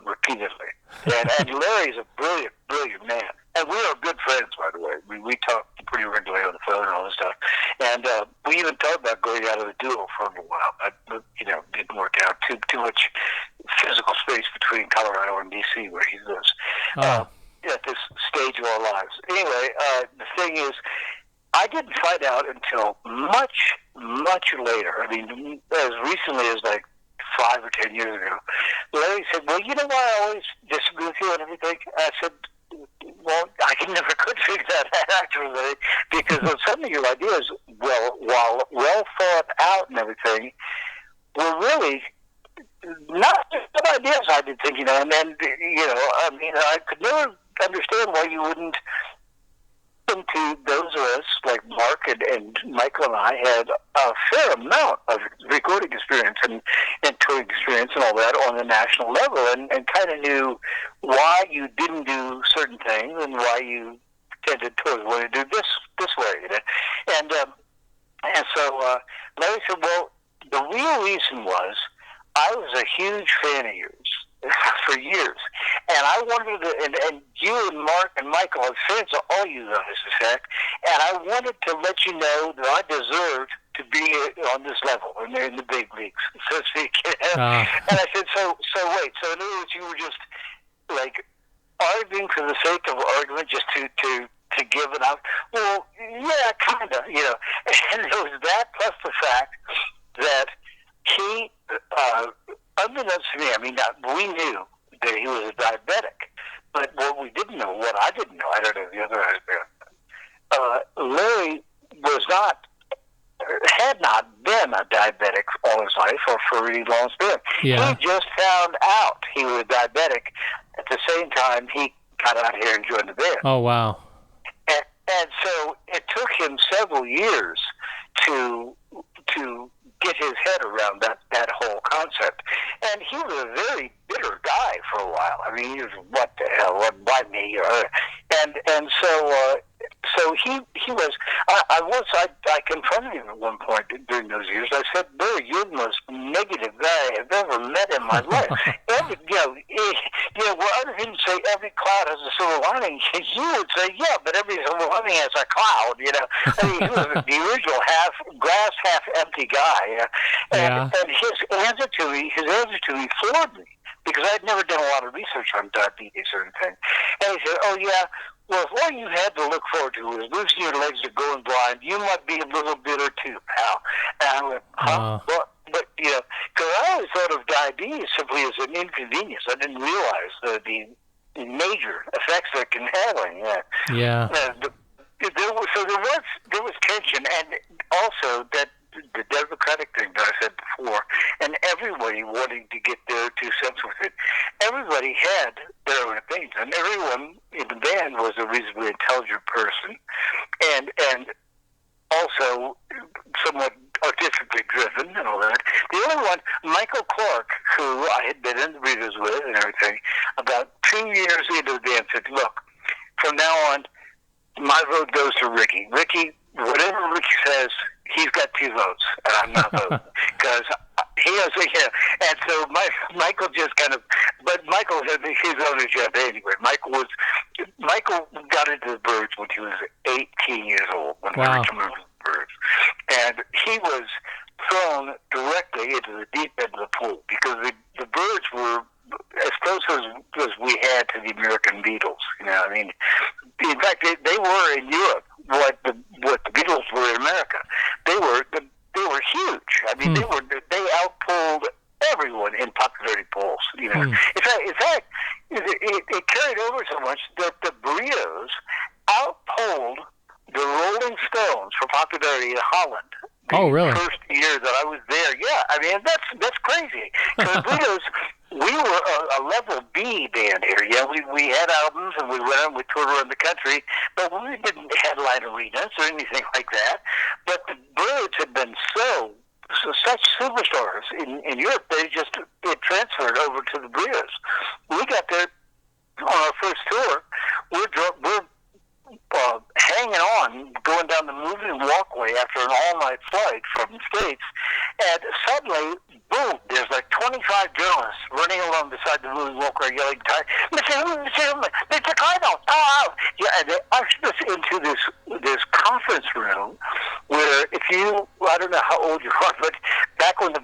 repeatedly. And Larry's a brilliant, brilliant man. And we are good friends, by the way. We talk pretty regularly on the phone and all this stuff. And we even talked about going out of the duo for a little while. But, didn't work out. Too much physical space between Colorado and D.C. where he lives at this stage of our lives. Anyway, the thing is, I didn't find out until much, much later. I mean, as recently as like 5 or 10 years ago. Larry said, well, you know why I always disagree with you and everything? I said, well, I never could figure that out, actually, because some of your ideas, while well thought out and everything, were really not just good ideas, I did think, and then, I mean, I could never understand why you wouldn't into those of us, like Mark and Michael and I, had a fair amount of recording experience and touring experience and all that on the national level, and kind of knew why you didn't do certain things and why you tended towards wanting to do this way. And so Larry said, well, the real reason was I was a huge fan of yours for years, and I wanted to, and you and Mark and Michael are fans of all you guys, in fact, and I wanted to let you know that I deserved to be on this level, and they're in the big leagues, so to speak. And I said, so wait, so in other words, you were just like arguing for the sake of argument, just to give it up? Well, yeah, kind of, and it was that plus the fact that he, unbeknownst to me, I mean, we knew that he was a diabetic, but what we didn't know, what I didn't know, I don't know the other aspect, Larry had not been a diabetic all his life or for a really long span. Yeah. He just found out he was diabetic at the same time he got out here and joined the band. Oh, wow. And so it took him several years to get his head around that whole concept. And he was a very bitter guy for a while. I mean, he was, what the hell, why me? And so he was, I confronted him at one point during those years. I said, Barry, you're the most negative guy I've ever met in my life. Where other people say every cloud has a silver lining, you would say, yeah, but every silver lining has a cloud, I mean, he was the original half glass, half empty guy. And his answer to me floored me, because I'd never done a lot of research on diabetes or anything. And he said, oh, yeah, well, if all you had to look forward to was losing your legs or going blind, you might be a little bitter too, pal. And I went, huh? But because I always thought of diabetes simply as an inconvenience. I didn't realize the major effects that it can have on you. Yeah. There was tension, and also that the democratic thing that I said before, and everybody wanting to get their 2 cents with it. Everybody had their own opinions, and everyone in the band was a reasonably intelligent person, and also somewhat artistically driven and all that. The only one, Michael Clark, who I had been in the readers with and everything, about 2 years into the band said, look, from now on, my vote goes to Ricky. Ricky, whatever Ricky says, he's got 2 votes, and I'm not voting because he has, and so Michael just kind of, but Michael had his own agenda anyway. Michael got into the Birds when he was 18 years old when we were to move to the Birds, and he was thrown directly into the deep end of the pool because the Birds were as close as we had to the American Beatles. I mean, in fact, they were in Europe what the Beatles were in America. They were huge. I mean, they outpulled everyone in popularity polls. In fact, it carried over so much that the Burritos outpolled the Rolling Stones for popularity in Holland. Oh, really? The first year that I was there, yeah. I mean, that's crazy. Because the Burritos, we were a level B band here. Yeah, we had albums and we toured around the country, but we didn't headline arenas or anything like that. But the Birds had been such superstars in Europe, it transferred over to the Burritos. We got there on our first tour. We're hanging on, going down the moving walkway after an all-night flight from the States, and suddenly, boom, there's like 25 journalists running along beside the moving walkway yelling, Mr. Cardinal, yeah, and they ushered us into this conference room where I don't know how old you are, but back when the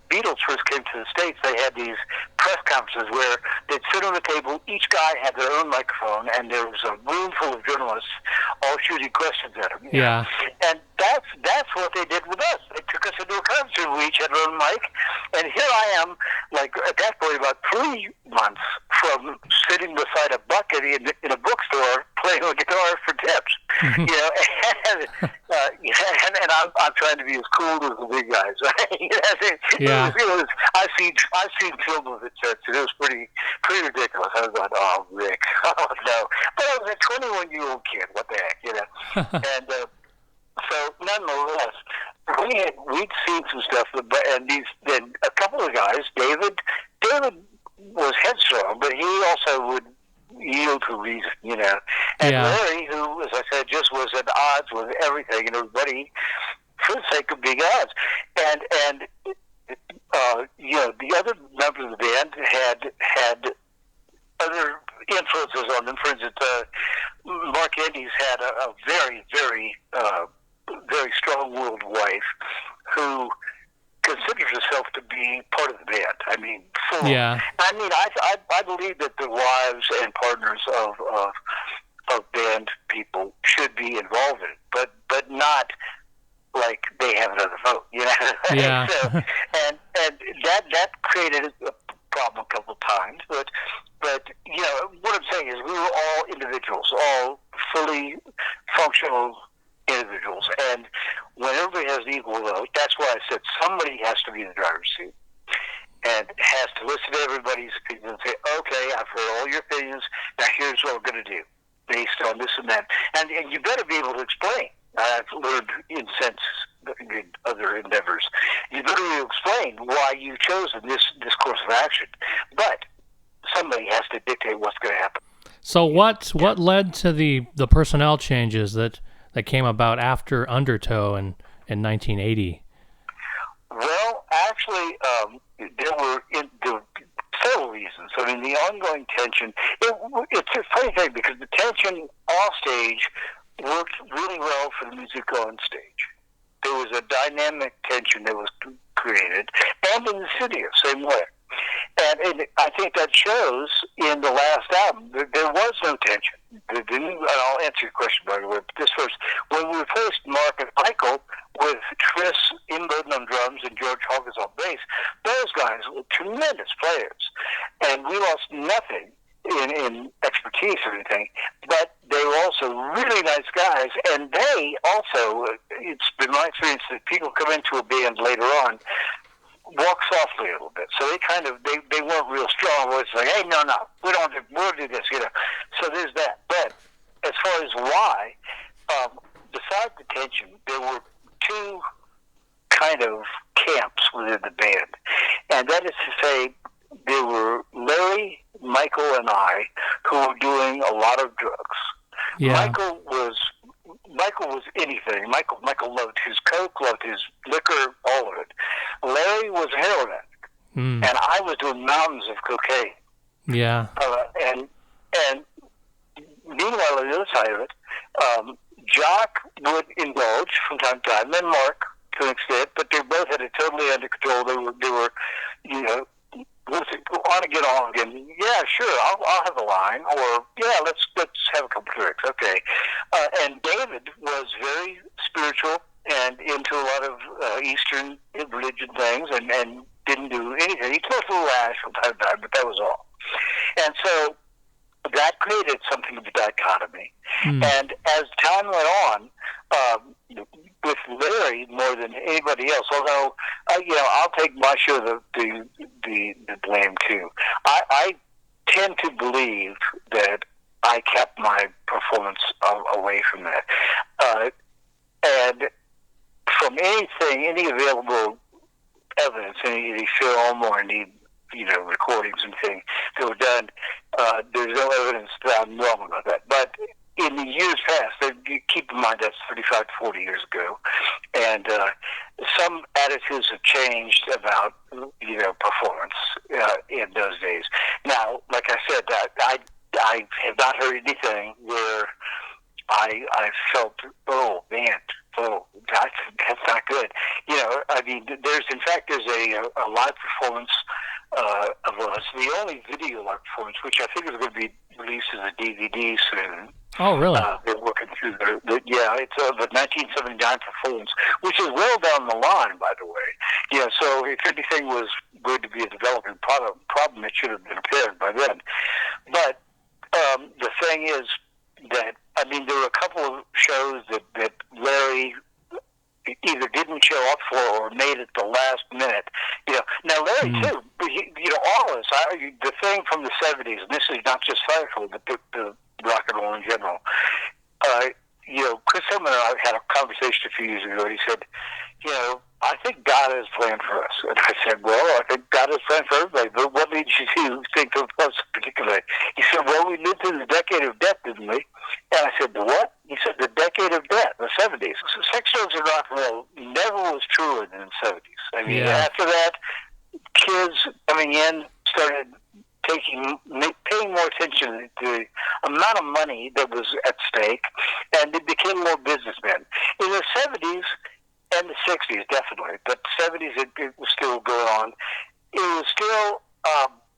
Beatles first came to the States, they had these press conferences where they'd sit on a table, each guy had their own microphone, and there was a room full of journalists all shooting questions at them. Yeah. And that's what they did with us. They took us into a conference room, we each had our own mic, and here I am, like at that point about 3 months from sitting beside a bucket in a bookstore playing a guitar for tips. Mm-hmm. And I'm trying to be as cool as the big guys. Yeah. I've seen film of it since, and it was pretty ridiculous. I was going, oh, Rick, oh no. But I was a 21-year-old kid. What the heck, And so, nonetheless, we'd seen some stuff, and a couple of guys, David was headstrong, but he also would yield to reason, And Larry, who, as I said, just was at odds with everything and everybody for the sake of big odds. And the other members of the band had other influences on them. For instance, Mark Endy's had a very, very, very strong-willed wife who considers herself to be part of the band. I mean, full. Yeah. I mean, I believe that the wives and partners of band people should be involved in it, but not like they have another vote, Yeah. So, and that created a problem a couple of times, but what I'm saying is we were all individuals, all fully functional individuals, and when everybody has an equal vote, that's why I said somebody has to be in the driver's seat and has to listen to everybody's opinions and say, okay, I've heard all your opinions, now here's what we're going to do based on this and that, and you better be able to explain. I've learned in other endeavors, you better be able to explain why you've chosen this course of action, but somebody has to dictate what's going to happen. So what led to the personnel changes that came about after Undertow in 1980? Well, actually, there were several reasons. I mean, the ongoing tension, it's a funny thing because the tension off stage worked really well for the music on stage. There was a dynamic tension that was created, and in the studio, same way. And I think that shows in the last album. There was no tension. I'll answer your question, by the way, but this first. When we replaced Mark and Michael with Tris Imboden on drums and George Hawkins on bass, those guys were tremendous players. And we lost nothing in expertise or anything, but they were also really nice guys. And they also, it's been my experience that people come into a band later on, walk softly a little bit. So they weren't real strong. It's like, hey, no, we'll do this, So there's that. But as far as why, besides the tension, there were two kind of camps within the band. And that is to say, there were Larry, Michael, and I who were doing a lot of drugs. Yeah. Michael was anything. Michael loved his coke, loved his liquor, all of it. Larry was a heroin addict, Mm. and I was doing mountains of cocaine. Yeah. And meanwhile, on the other side of it, Jock would indulge from time to time, then Mark to an extent, but they both had it totally under control. They were, you know, on again, on again. Yeah, sure, I'll have a line, or yeah, let's have a couple drinks. Okay, and David was very spiritual and into a lot of Eastern religion things, and didn't do anything. He took a little ash from time to time, but that was all. And so that created something of a dichotomy. Mm. And as time went on, with Larry more than anybody else, although I'll take my share of the blame too. I tend to believe that I kept my performance away from that, and from any available evidence, any film or any recordings and things that were done, there's no evidence that I'm wrong about that. But in the years past, keep in mind that's 35 to 40 years ago, and some attitudes have changed about performance in those days. Now, like I said, I have not heard anything where I felt, oh man, that's not good. I mean, there's a live performance of us. The only video live performance, which I think is going to be released as a DVD soon. Oh, really? They're working through it's the 1979 performance, which is well down the line, by the way. Yeah, so if anything was going to be a developing problem, it should have been apparent by then. But the thing is that, I mean, there were a couple of shows that Larry either didn't show up for or made at the last minute. Now Larry too, all of us. The thing from the 70s, and this is not just Firefall, but the rock and roll in general. Chris Hillman and I had a conversation a few years ago, and he said, I think God has planned for us. And I said, well, I think God has planned for everybody, but what made you think of us particularly? He said, well, we lived through the decade of death, didn't we? And I said, the what? He said, the decade of death, the 70s. So sex, drugs, and rock and roll never was truer than the 70s. I mean, after that, kids coming in started paying more attention to the amount of money that was at stake, and they became more businessmen. In the 70s and the 60s, definitely, but the 70s, it was still going on. It was still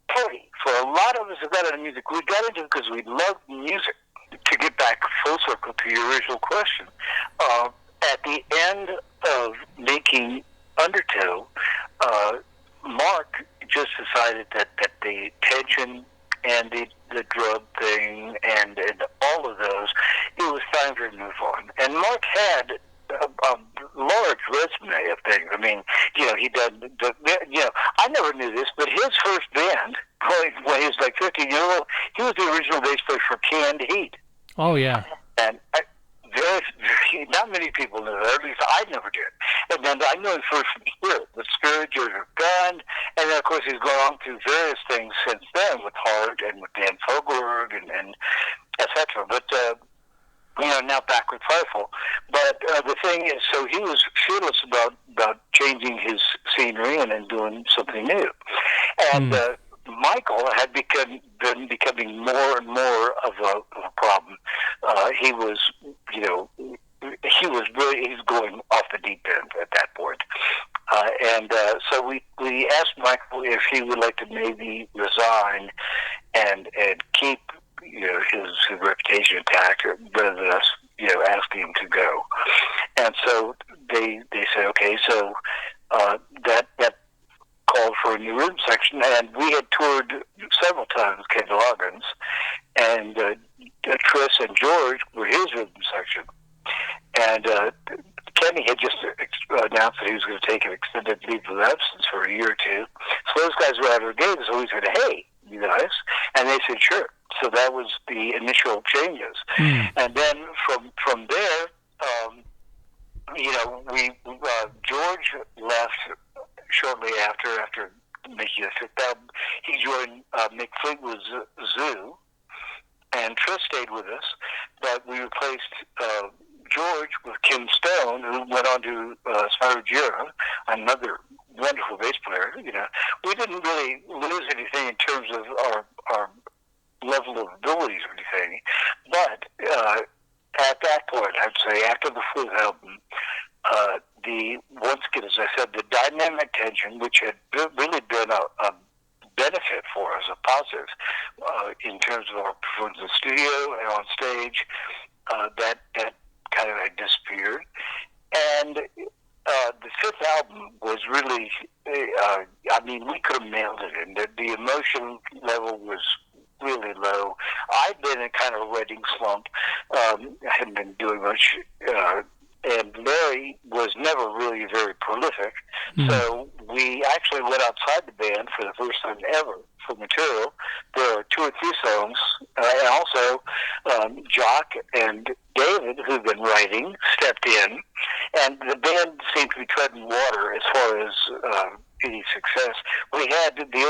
party. For a lot of us who got into music, we got into it because we loved music. To get back full circle to your original question, at the end of making Undertow, Mark just decided that the tension and the drug thing and all of those, it was time to move on. And Mark had a large resume of things. I mean, he done I never knew this, but his first band, when he was like 15 years old, he was the original bass player for Canned Heat. Oh, yeah. And not many people knew that. At least I never did. And then I knew him first from Spirit, with Spirit, Joseph Gunn, and then of course he's gone on through various things since then with Hart and with Dan Fogelberg and etc. But now back with Firefall. But the thing is, so he was fearless about changing his scenery and doing something new. And Michael had been becoming more and more of a problem. He was going off the deep end at that point. So we asked Michael if he would like to maybe resign and keep his reputation intact, rather than us asking him to go. And so they said okay. So that called for a new rhythm section, and we had toured several times with Ken Loggins, and Chris and George were his rhythm section. And Kenny had just announced that he was going to take an extended leave of absence for a year or two. So those guys were out of the game, so we said, hey, you guys? And they said, sure. So that was the initial changes. And then from there, George left shortly after making a fifth album. He joined Mick Fleetwood's Zoo, and Tris stayed with us. but we replaced George with Kim Stone, who went on to Spyro Gyra, another wonderful bass player. We didn't really lose anything in terms of our level of abilities or anything, but at that point, I'd say after the fourth album, once again, as I said, the dynamic tension, which had really been a benefit for us, a positive, in terms of our performance in the studio and on stage, that kind of had disappeared. And the fifth album was really, we could have nailed it, and the emotion level was really low. I'd been in kind of a writing slump. I hadn't been doing much, and Larry was never really very prolific. So we actually went outside the band for the first time ever for material. There are 2 or 3 songs, and also Jock and David, who've been writing, stepped in, and the band seemed to be treading water as far as any success. We had the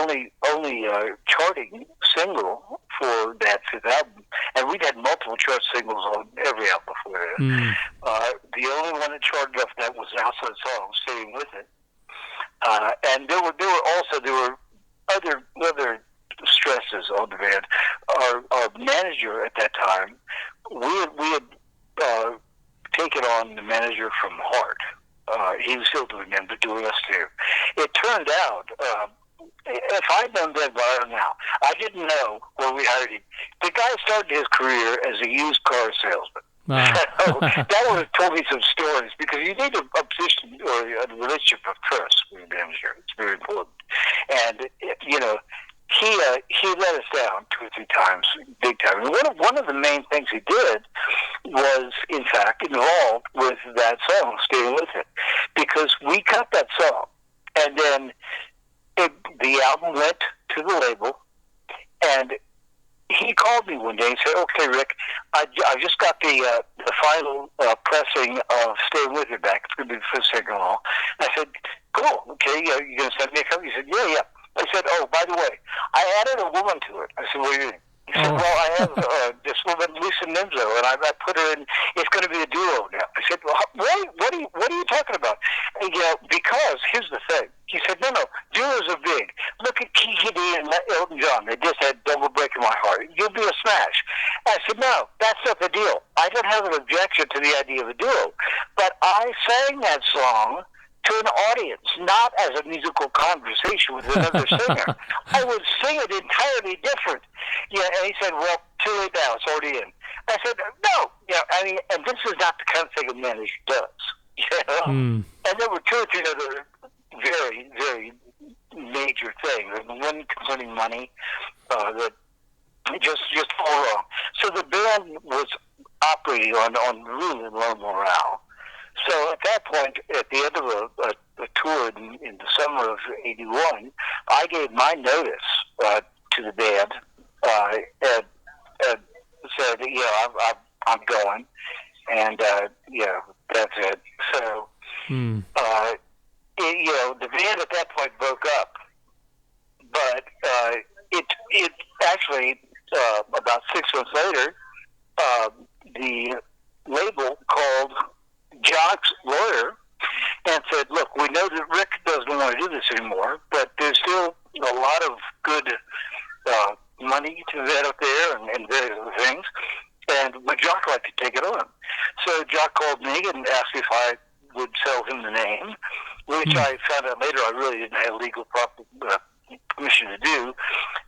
only charting single for that fifth album, and we'd had multiple chart singles on every album before that. The only one that charted up that was an outside song, "Staying With It," and there were other stresses on the band. Our manager at that time, we had taken on the manager from Heart. He was still doing them, but doing us too. It turned out, if I'd known that by now, I didn't know where we hired him. The guy started his career as a used car salesman. So that would have told me some stories, because you need a position or a relationship of trust with your manager. It's very important. And he let us down 2 or 3 times, big time. And one of the main things he did was, in fact, involved with that song, "Staying With It," because we cut that song, and then the album went to the label, and he called me one day and said, "Okay, Rick, I just got the final pressing of "Staying With It" back. It's going to be the 5th single and all." And I said, "Cool, okay, you going to send me a copy?" He said, "Yeah." I said, "Oh, by the way, I added a woman to it." I said, "What do you mean?" He said, "Well, I have this woman, Lisa Nimzo, and I put her in. It's going to be a duo now." I said, "Well, what are you talking about?" And, because here's the thing. He said, "No, duos are big. Look at Kiki D and Elton John. They just had Double Breaking My Heart. You'll be a smash." I said, "No, that's not the deal. I don't have an objection to the idea of a duo, but I sang that song to an audience, not as a musical conversation with another singer. I would sing it entirely different." And he said, "Well, too late now. It's already in." I said, "No, and this is not the kind of thing a manager does." And there were 2 or 3 other very, very major things. One concerning money that just all wrong. So the band was operating on really low morale. So at that point, at the end of a tour in the summer of '81, I gave my notice to the band and said, I'm going, and that's it. So the band at that point broke up, but it actually about 6 months later, the label called Jock's lawyer and said, "Look, we know that Rick doesn't want to do this anymore, but there's still a lot of good money to vet up there and various other things, and would Jock like to take it on?" So Jock called me and asked if I would sell him the name, which I found out later I really didn't have legal permission to do,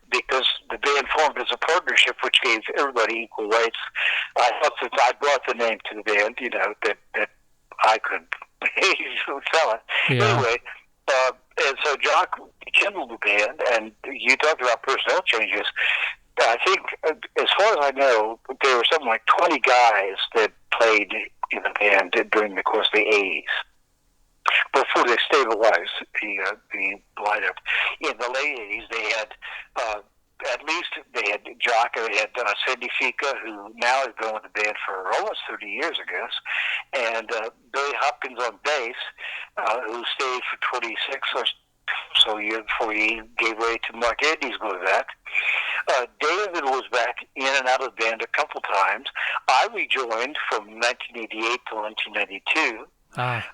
because the band formed as a partnership, which gave everybody equal rights. I thought since I brought the name to the band, that I could sell it. Anyway, and so Jock kindled the band, and you talked about personnel changes. I think, as far as I know, there were something like 20 guys that played in the band during the course of the '80s, before they stabilized the lineup. In the late '80s, they had Jock, and they had Cindy Fica, who now has been with the band for almost 30 years, I guess, and Billy Hopkins on bass, who stayed for 26 or so years before he gave way to Mark Andy's go to that. David was back in and out of the band a couple times. I rejoined from 1988 to 1992. Ah.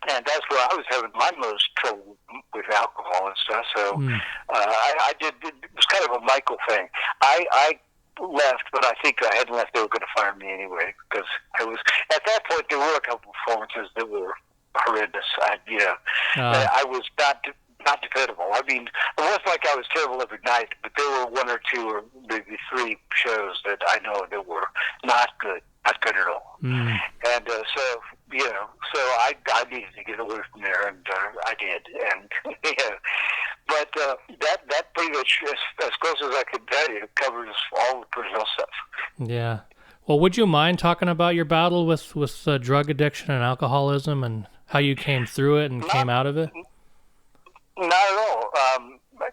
And that's where I was having my most trouble with alcohol and stuff. So Mm. I did. It was kind of a Michael thing. I left, but I think I hadn't left. They were going to fire me anyway because I was at that point. There were a couple of performances that were horrendous. I was not dependable. I mean, it wasn't like I was terrible every night, but there were one or two or maybe three shows that I know that were not good at all. Mm. And so I needed to get away from there, and I did. And but that pretty much as close as I could tell you covers all the personnel stuff. Yeah. Well, would you mind talking about your battle with drug addiction and alcoholism and how you came through it and came out of it? Not at all.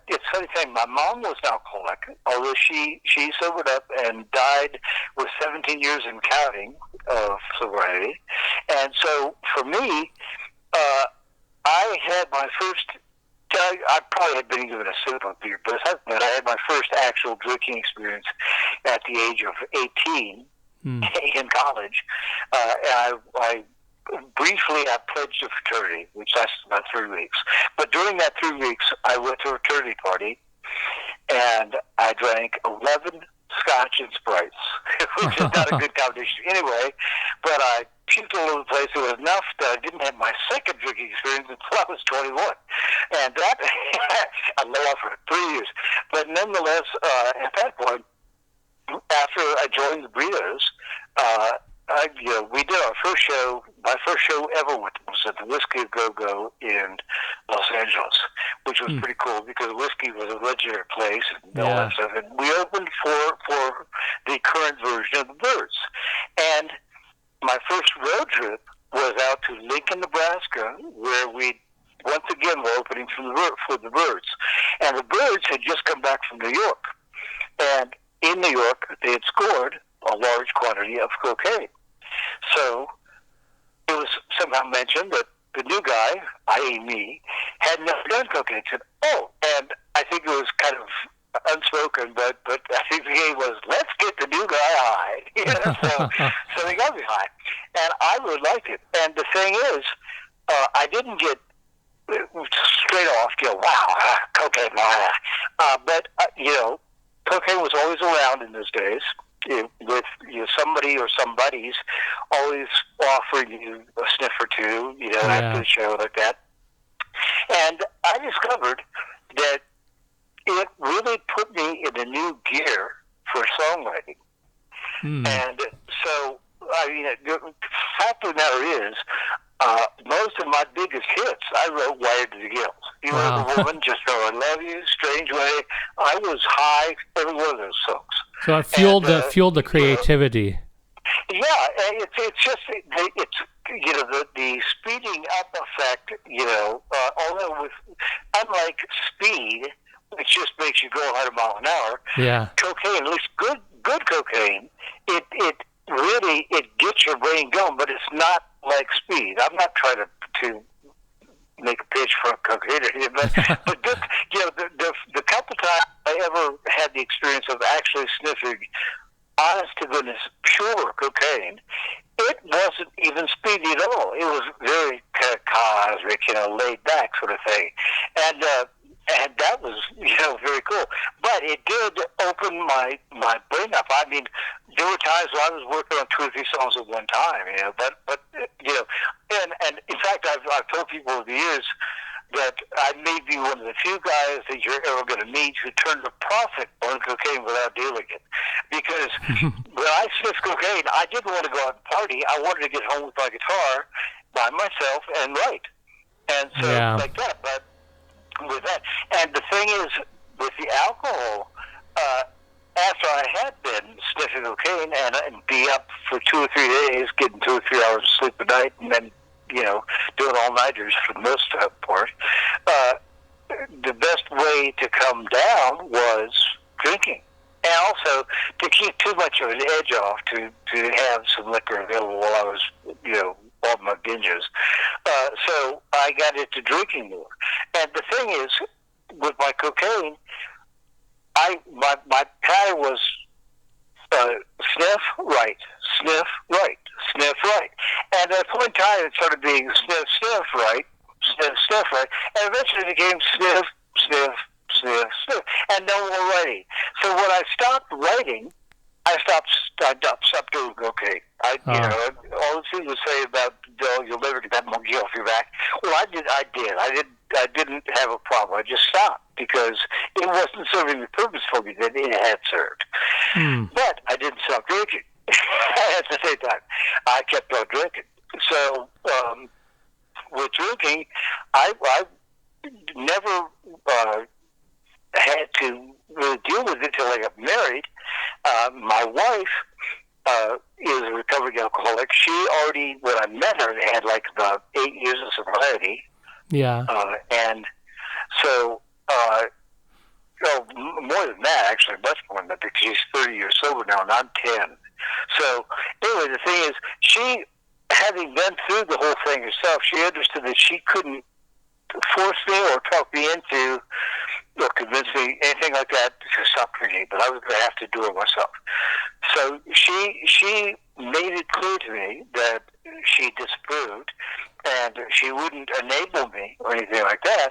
It's a funny thing. My mom was an alcoholic, although she sobered up and died with 17 years and counting of sobriety. And so for me, I had my first. I probably had been given a sip of beer, but I had my first actual drinking experience at the age of 18 in college. And I pledged a fraternity, which lasted about 3 weeks. But during that 3 weeks, I went to a fraternity party, and I drank 11 Scotch and Sprites, which is not a good combination anyway. But I puked all over the place. It was enough that I didn't have my second drinking experience until I was 21. And that, I lay off for 3 years. But nonetheless, at that point, after I joined the Burritos, we did our first show. My first show ever was at the Whiskey a Go-Go in Los Angeles, which was pretty cool because Whiskey was a legendary place and all that stuff. And we opened for the current version of the Birds. And my first road trip was out to Lincoln, Nebraska, where we once again were opening for the Birds. And the Birds had just come back from New York. And in New York, they had scored a large quantity of cocaine. So it was somehow mentioned that the new guy, i.e. me, had never done cocaine. Said, oh, and I think it was kind of unspoken, but I think the game was, let's get the new guy high. So they got me high. And I really liked it. And the thing is, I didn't get straight off, wow, cocaine, but cocaine was always around in those days. With somebody or some buddies always offering you a sniff or two, after the show like that. And I discovered that it really put me in a new gear for songwriting. And so, the fact of the matter is, most of my biggest hits, I wrote Wired to the Gills. You Were the Woman, Just Know I Love You, Strange Way. I was high every one of those songs. So it fueled the creativity. It's just the speeding up effect. Although unlike speed, which just makes you go 100 miles an hour. Yeah. Cocaine, at least good cocaine, it really gets your brain going, but it's not like speed. I'm not trying to make a pitch for cocaine or anything, but good, the couple times I ever had the experience of actually sniffing, honest to goodness, pure cocaine, it wasn't even speedy at all. It was very kind of cosmic, laid back sort of thing, and that was very cool. But it did open my brain up. I mean, there were times when I was working on 2 or 3 songs at one time, and in fact, I've told people over the years that I may be one of the few guys that you're ever going to meet who turned a profit on cocaine without dealing it. Because when I sniffed cocaine, I didn't want to go out and party. I wanted to get home with my guitar by myself and write. And so, like that. But with that, and the thing is, with the alcohol, after I had been sniffing cocaine and be up for 2 or 3 days, getting 2 or 3 hours of sleep a night, and then doing all-nighters for the most part, the best way to come down was drinking. And also to keep too much of an edge off, to have some liquor available while I was, on my binges. So I got into drinking more. And the thing is, with my cocaine, my guy was uh, sniff, right, sniff, right, sniff, right. And at a point in time, it started being sniff, sniff, right, sniff, sniff, right, and eventually it became sniff, sniff, sniff, sniff, and no more writing. So when I stopped writing, I stopped doing okay. All the things would say about, oh, you'll never get that monkey off your back. Well, I did. I didn't have a problem. I just stopped because it wasn't serving the purpose for me that it had served. But I didn't stop drinking. At the same time, I kept on drinking. So with drinking, I never had to really deal with it until I got married. My wife is a recovering alcoholic. She already, when I met her, had like about 8 years of sobriety. Yeah. And so, more than that, actually, much more than that, because she's 30 years sober now, and I'm 10. So, anyway, the thing is, she, having been through the whole thing herself, she understood that she couldn't force me or talk me into or convince me, anything like that, to stop drinking, but I was going to have to do it myself. So she made it clear to me that she disapproved, and she wouldn't enable me or anything like that,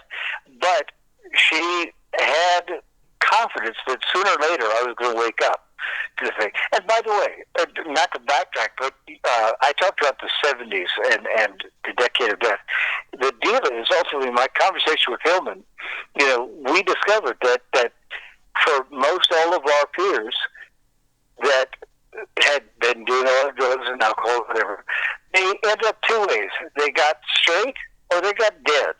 but she had confidence that sooner or later I was going to wake up to the thing. And by the way, not to backtrack, but I talked about the 70s and the decade of death. The deal is ultimately my conversation with Hillman, we discovered that for most all of our peers that had been doing a lot of drugs and alcohol or whatever, they ended up two ways. They got straight or they got dead.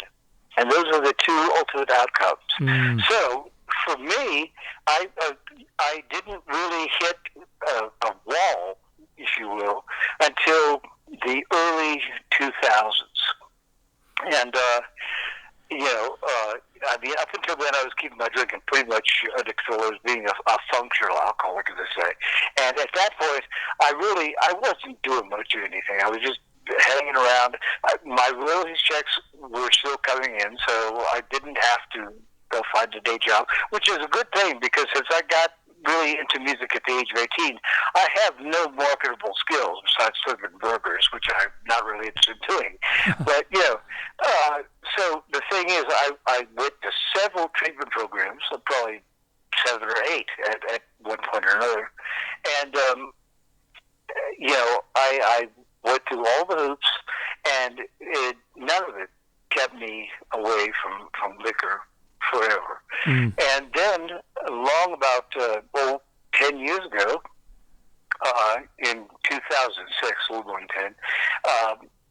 And those are the two ultimate outcomes. So for me, I didn't really hit a wall, if you will, until the early 2000s. And, up until then, I was keeping my drinking pretty much under control as being a functional alcoholic, as they say. And at that point, I wasn't doing much of anything. I was just hanging around. My royalties checks were still coming in, so I didn't have to go find a day job, which is a good thing, because since I got really into music at the age of 18, I have no marketable skills besides flipping burgers, which I'm not really interested in doing. But, so the thing is, I went to several treatment programs, probably 7 or 8 at one point or another. And, I went through all the hoops, and none of it kept me away from liquor forever. And then, long about 10 years ago, in 2006, a little more than 10,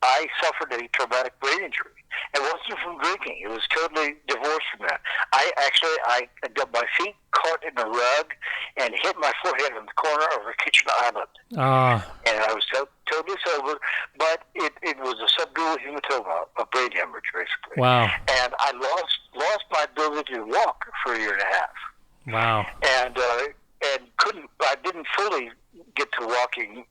I suffered a traumatic brain injury. It wasn't from drinking. It was totally divorced from that. I got my feet caught in a rug and hit my forehead in the corner of a kitchen island. And I was totally sober, but it was a subdural hematoma, a brain hemorrhage, basically. Wow. And I lost my ability to walk for a year and a half. Wow. And I didn't fully get to walking,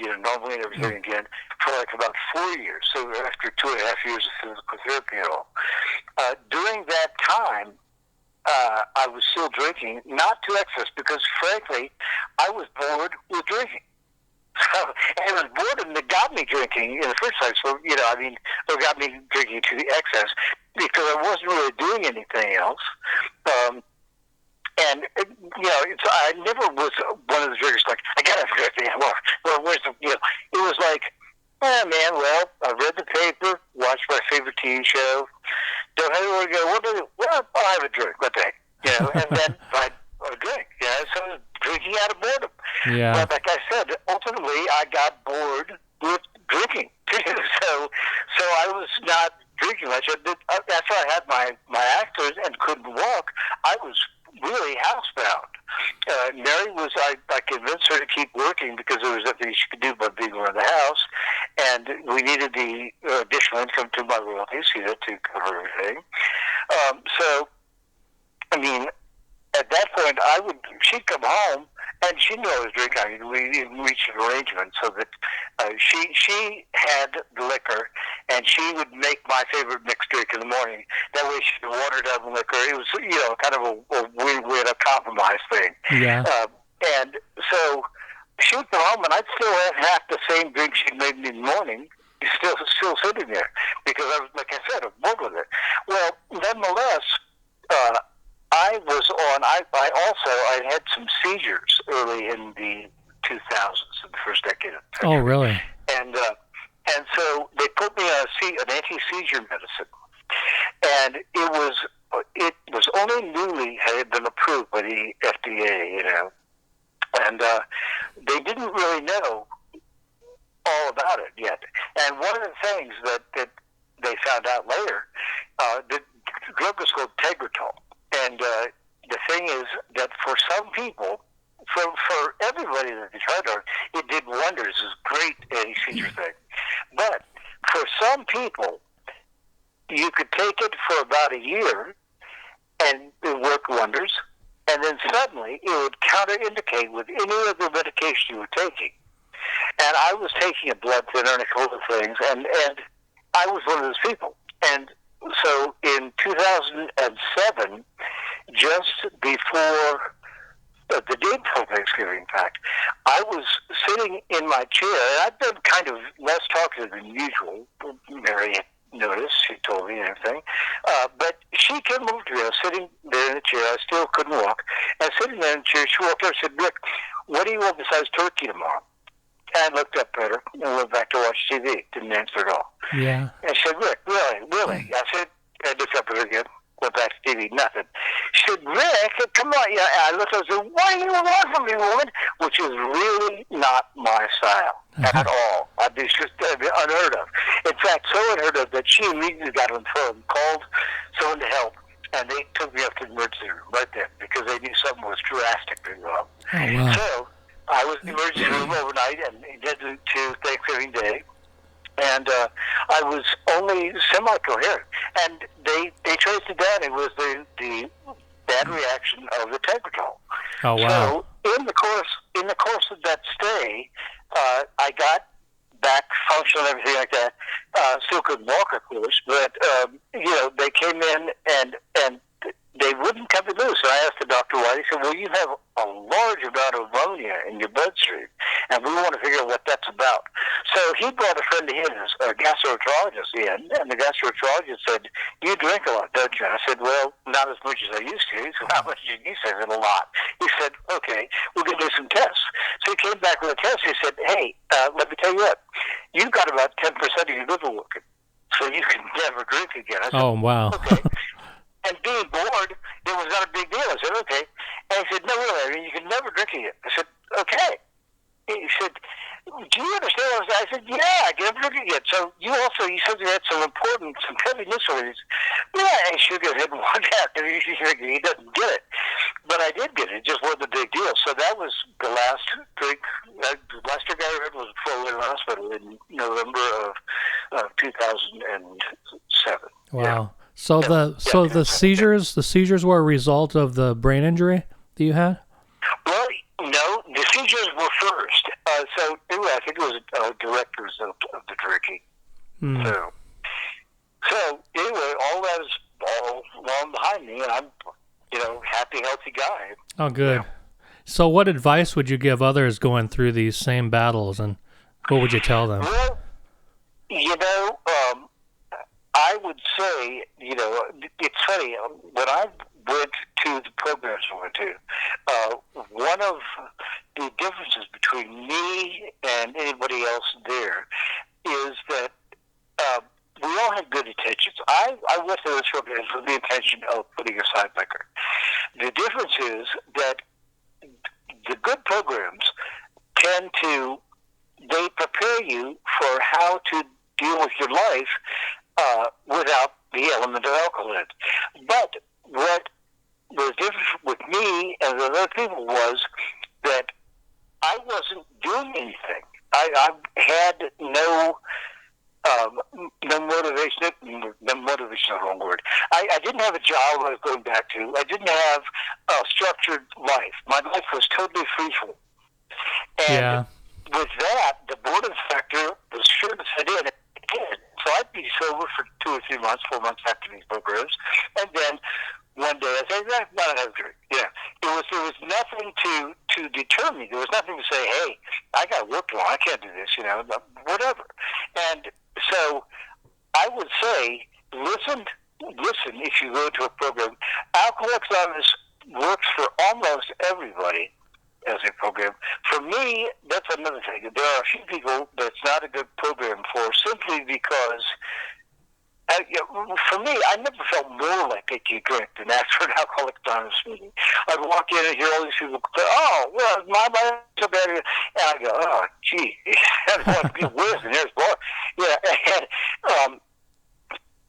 normally and everything again for like about 4 years. So after 2.5 years of physical therapy and all. During that time, I was still drinking, not to excess, because frankly, I was bored with drinking. So, and it was boredom that got me drinking in the first place. So, it got me drinking to the excess because I wasn't really doing anything else. And, I never was one of the drinkers like, I gotta have a good thing. Well, where's the, it was like, oh man, well, I read the paper, watched my favorite TV show, don't have anywhere to go, what do I do? Well, I'll have a drink, what the heck? And then I drink, so drinking out of boredom. Yeah. But like I said, ultimately, I got bored with drinking. So I was not drinking much. After I had my actors and couldn't walk, I was really housebound. Mary I convinced her to keep working because there was nothing she could do but being around the house, and we needed the additional income to my royalties, to cover everything. At that point, she'd come home, and she knew I was drinking. We reached an arrangement so that she had the liquor, and she would make my favorite mixed drink in the morning. That way she watered down the liquor. It was, kind of a win-win, a compromise thing. Yeah. And so she would come home, and I'd still have half the same drink she'd made me in the morning, still sitting there, because I was, like I said, I'm bored with it. Well, nonetheless, I was on. I had some seizures early in the 2000s, in the first decade of the century. Oh, really? And so they put me on an anti-seizure medicine, and it was only newly had been approved by the FDA, and they didn't really know all about it yet. And one of the things that they found out later, the drug was called Tegretol. And the thing is that for some people, for everybody that they tried on, it did wonders. It was a great anti-seizure thing. But for some people, you could take it for about a year, and it worked wonders. And then suddenly, it would counter-indicate with any other medication you were taking. And I was taking a blood thinner and a couple of things, and I was one of those people. And so in 2007, just before the day before Thanksgiving, in fact, I was sitting in my chair, and I've been kind of less talkative than usual. Mary noticed, she told me and everything. But she came over to me. I was sitting there in the chair. I still couldn't walk. And sitting there in the chair, she walked over and said, "Rick, what do you want besides turkey tomorrow?" And I looked up at her and went back to watch TV. Didn't answer at all. Yeah. And she said, "Rick, really?" I said, I looked up at her again, went back to TV, nothing. She said, "Rick, come on." Yeah, I looked up and said, "What do you want from me, woman?" Which is really not my style at all. It's just unheard of. In fact, so unheard of that she immediately got on the phone, called someone to help, and they took me up to the emergency room right then because they knew something was drastically wrong. Oh, wow. So I was in the emergency room overnight and headed to Thanksgiving Day. And I was only semi-coherent. And they traced it down. It was the bad reaction of the Tegretol. Oh, wow. So in the course of that stay, I got back functional and everything like that. Still couldn't walk, of course, but they came in and they wouldn't cut me loose. So I asked the doctor why. He said, "Well, you have a large amount of ammonia in your bloodstream, and we want to figure out what that's about." So he brought a friend of his, a gastroenterologist, in, and the gastroenterologist said, "You drink a lot, don't you?" And I said, "Well, not as much as I used to." He said, "How much did you say?" I said, "A lot." He said, "Okay, we're going to do some tests." So he came back with a test. He said, "Hey, let me tell you what, you've got about 10% of your liver working, so you can never drink again." I said, Oh, wow. "Okay." And being bored, it was not a big deal. I said, "Okay." And he said, "No, really, I mean, you can never drink again." I said, "Okay." He said, "Do you understand what I said?" "Yeah, I can never drink again." "So you said you had some heavy disorders." "Yeah," and he shook his head and walked out. And he doesn't get it. But I did get it. It just wasn't a big deal. So that was the last drink. The last drink I ever had was before I went to the hospital in November of 2007. Wow. Yeah. So the seizures were a result of the brain injury that you had? Well, no, the seizures were first. So I think it was a direct result of the drinking. Mm. So anyway, all that is all long behind me, and I'm, happy, healthy guy. Oh, good. Yeah. So what advice would you give others going through these same battles, and what would you tell them? Well, I would say, it's funny, when I went to the programs I went to, one of the differences between me and anybody else there is that we all had good intentions. I went to this program with the intention of putting aside liquor. The difference is that the good programs they prepare you for how to deal with your life without the element of alcohol in it. But what was different with me and the other people was that I wasn't doing anything. I had no motivation. No motivation is the wrong word. I didn't have a job I was going back to. I didn't have a structured life. My life was totally free-flowing. And with that, the board inspector was sure to fit in. It did. So I'd be sober for 2 or 3 months, 4 months after these programs, and then one day I said, "I'm not having a drink." Yeah, there was nothing to to deter me. There was nothing to say, hey, I got work tomorrow. I can't do this, whatever. And so I would say, listen, if you go to a program. Alcoholics Anonymous works for almost everybody as a program. For me, that's another thing. There are a few people that's not a good program for, simply because, for me, I never felt more like a drink than after an Alcoholics Anonymous meeting. I'd walk in and hear all these people say, oh, well, my body's so bad. And I go, oh, gee, where's the nearest bar? Yeah,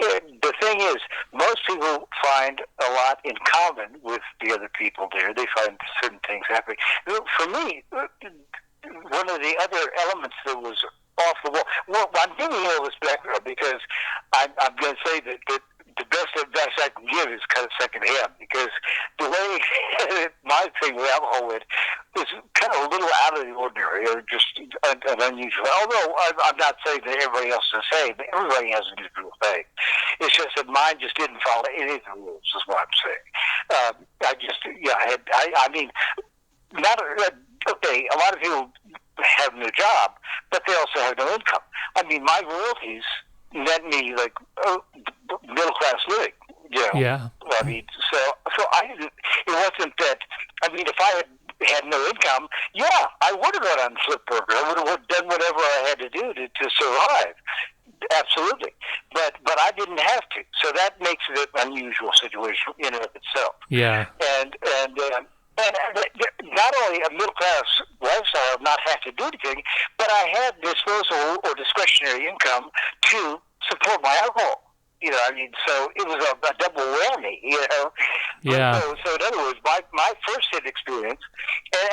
and the thing is, most people find a lot in common with the other people there. They find certain things happening. For me, one of the other elements that was off the wall. Well, I'm giving you all this background because I'm going to say that the best advice I can give is kind of secondhand, because the way my thing with alcohol went was kind of a little out of the ordinary, or just unusual. Although I'm not saying that everybody else is the same, but everybody has a usual thing. It's just that mine just didn't follow any of the rules, is what I'm saying. I mean, okay, a lot of people have no job, but they also have no income. I mean, my royalties net me like middle class living. Yeah. I mean, so I didn't. It wasn't that. I mean, if I had no income, yeah, I would have gone on the flip burger. I would have done whatever I had to do to survive. Absolutely, but I didn't have to. So that makes it an unusual situation in and of itself. Yeah. And not only a middle class lifestyle of not have to do anything, but I had disposable or discretionary income to support my alcohol. I mean, so it was a double whammy. Yeah. So in other words, my first hit experience,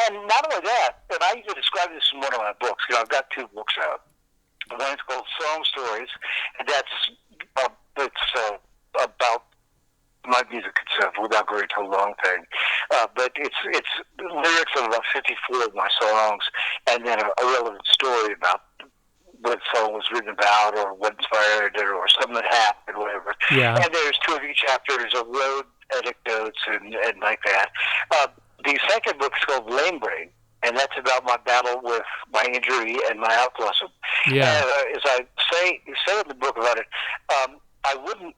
and not only that, and I even describe this in one of my books. I've got 2 books out. One is called Song Stories, and it's about my music itself, without going into a long thing. But it's lyrics of about 54 of my songs, and then a relevant story about what song was written about, or what inspired it, or something that happened, whatever. Yeah. And there's 2 of each chapters of road anecdotes and like that. The second book is called Lame Brain, and that's about my battle with my injury and my alcoholism. Yeah. And as I say in the book about it, I wouldn't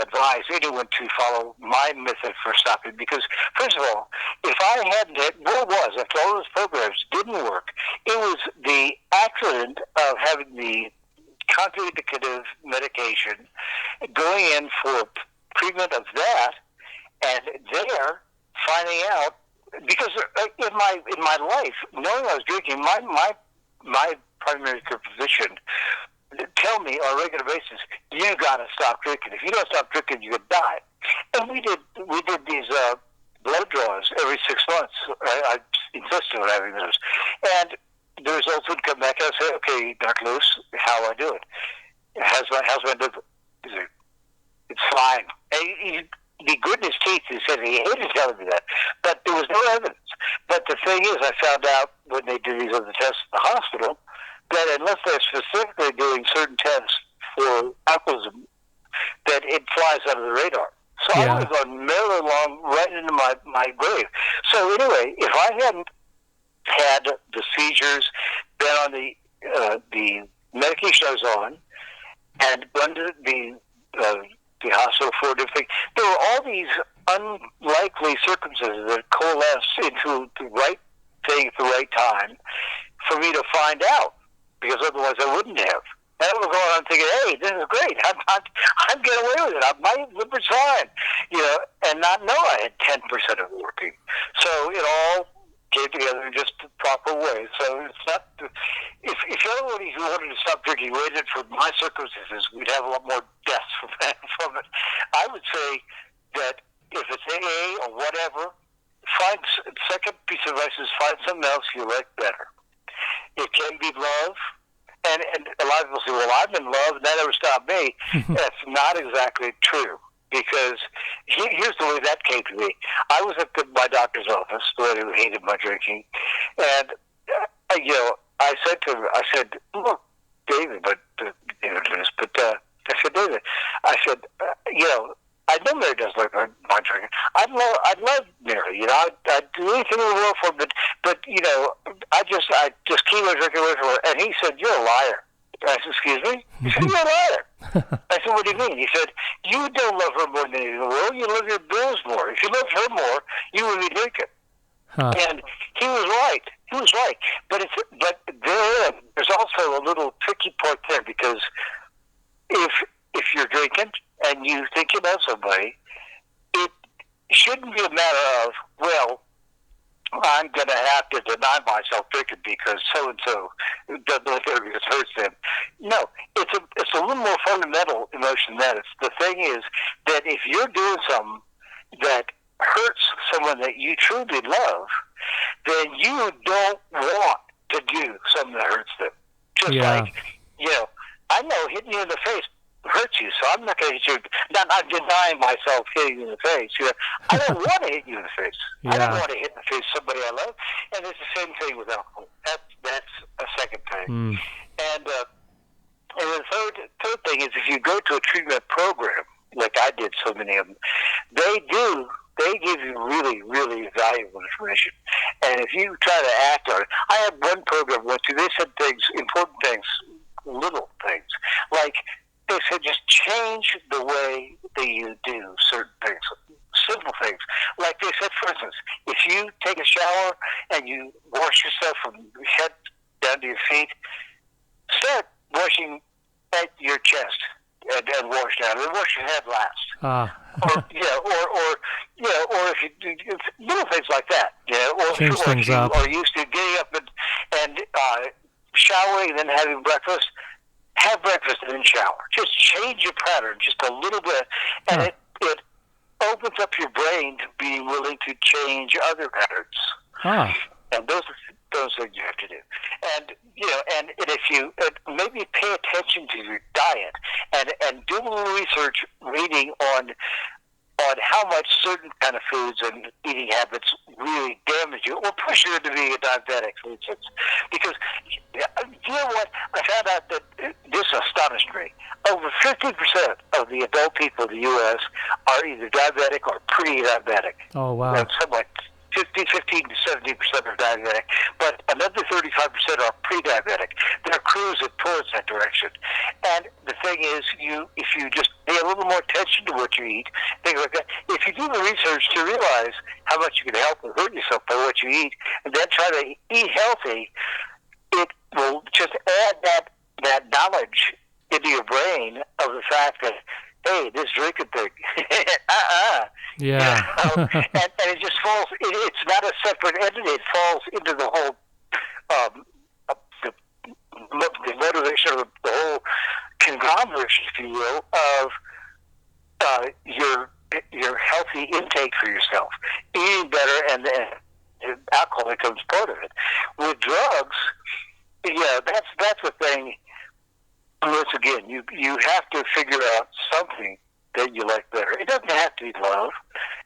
advise anyone to follow my method for stopping, because, first of all, if I hadn't had, what it was, after all those programs didn't work, it was the accident of having the contraindicative medication, going in for treatment of that, and there finding out, because in my life, knowing I was drinking, my primary care physician tell me on a regular basis, you got to stop drinking. If you don't stop drinking, you're gonna die. And we did these blood draws every 6 months. I insisted on having those, and the results would come back. And I'd say, okay, Dr. Lewis, how do I do it? How's my liver? It's fine. And the goodness teeth, he said he hated telling me that, but there was no evidence. But the thing is, I found out when they did these other tests at the hospital, that unless they're specifically doing certain tests for alcoholism, that it flies out of the radar. So I would have gone merrily along right into my grave. So anyway, if I hadn't had the seizures, been on the medication I was on, and gone to the hospital for a different thing, there were all these unlikely circumstances that coalesced into the right thing at the right time for me to find out, because otherwise I wouldn't have. And I was going on thinking, hey, this is great. I'm getting away with it. My liver's fine. And not know I had 10% of it working. So it all came together in just the proper way. So it's not, if everybody who wanted to stop drinking waited for my circumstances, we'd have a lot more deaths from it. I would say that if it's AA or whatever, second piece of advice is find something else you like better. It can be love, and a lot of people say, well, I'm in love, and that never stopped me. That's not exactly true, because here's the way that came to me. I was at my doctor's office, the one who hated my drinking, and, I said to him, look, David, I said, David, I know Mary does like my drinking. I'd love Mary. I'd do anything in the world for him. But I just keep on drinking away from her. And he said, "You're a liar." I said, "Excuse me?" He said, "You're a liar." I said, "What do you mean?" He said, "You don't love her more than anything in the world. You love your bills more. If you loved her more, you would be drinking." Huh. And he was right. He was right. But there's also a little tricky part there, because if you're drinking and you think you love somebody, it shouldn't be a matter of, well, I'm going to have to deny myself drinking because so and so doesn't look at it, it hurts them. No, it's a little more fundamental emotion than that. The thing is that if you're doing something that hurts someone that you truly love, then you don't want to do something that hurts them. Just like, I know hitting you in the face hurts you, so I'm not going to hit you. I'm denying myself hitting you in the face. I don't want to hit you in the face. I don't want to hit in the face somebody I love. And it's the same thing with alcohol. That's a second thing. And the third thing is, if you go to a treatment program, like I did so many of them, they give you really, really valuable information. And if you try to act on it, I had one program I went to, they said important things, little things, like they said just change the way that you do certain things, simple things. Like they said, for instance, if you take a shower and you wash yourself from your head down to your feet, start washing at your chest and wash down, and wash your head last. Or if you do little things like that, or change things you up. are used to getting up and showering and then having breakfast, have breakfast and then shower. Just change your pattern just a little bit, and it opens up your brain to being willing to change other patterns. And those things you have to do. And and if you maybe pay attention to your diet and do a little research, reading on how much certain kind of foods and eating habits really damage you or push you into being a diabetic, for instance. Because you know what? I found out that this astonished me. Over 50% of the adult people in the U.S. are either diabetic or pre-diabetic. Oh, wow. That's something like 15 to 70% are diabetic, but another 35% are pre-diabetic. They're cruising towards that direction. And the thing is, if you just pay a little more attention to what you eat, things like that, if you do the research to realize how much you can help and hurt yourself by what you eat, and then try to eat healthy, it will just add that knowledge into your brain of the fact that, hey, this drinking thing, Yeah. and it just falls. It's not a separate entity. It falls into the whole, the motivation of the whole conglomeration, if you will, of your healthy intake for yourself, eating better, and then alcohol becomes part of it. With drugs, that's the thing. Once again, you have to figure out something that you like better. It doesn't have to be love.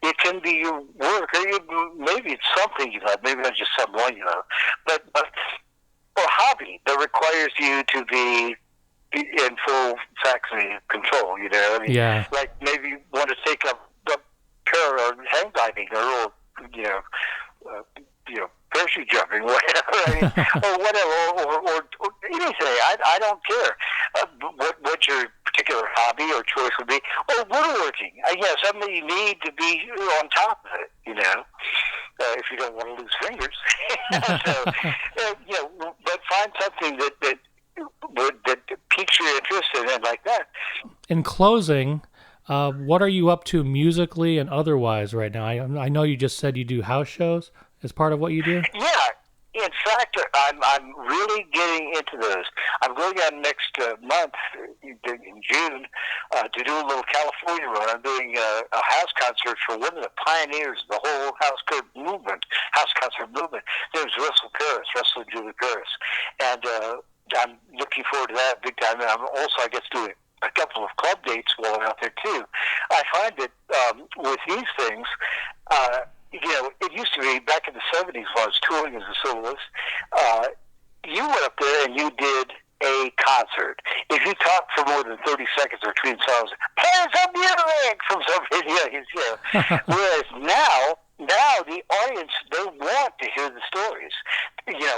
It can be your work, or maybe it's something you love, maybe not just someone you love, but or hobby that requires you to be in full faculty control. I mean, like maybe you want to take up or hang diving or parachute jumping, whatever, or whatever, or anything. I don't care what your particular hobby or choice would be. Or woodworking. Something you need to be on top of it, if you don't want to lose fingers. But find something that piques your interest in it like that. In closing, what are you up to musically and otherwise right now? I know you just said you do house shows as part of what you do. Yeah. In fact, I'm really getting into those. I'm going out next month in June to do a little California run. I'm doing a house concert for one of the pioneers of the whole house concert movement. There's Russell and Julie Paris, and I'm looking forward to that big time. And I'm also, I guess, doing a couple of club dates while I'm out there too. I find that with these things. It used to be back in the 70s when I was touring as a soloist, you went up there and you did a concert. If you talk for more than 30 seconds between songs, here's some music from some videos, you know. Whereas now the audience, they want to hear the stories. You know,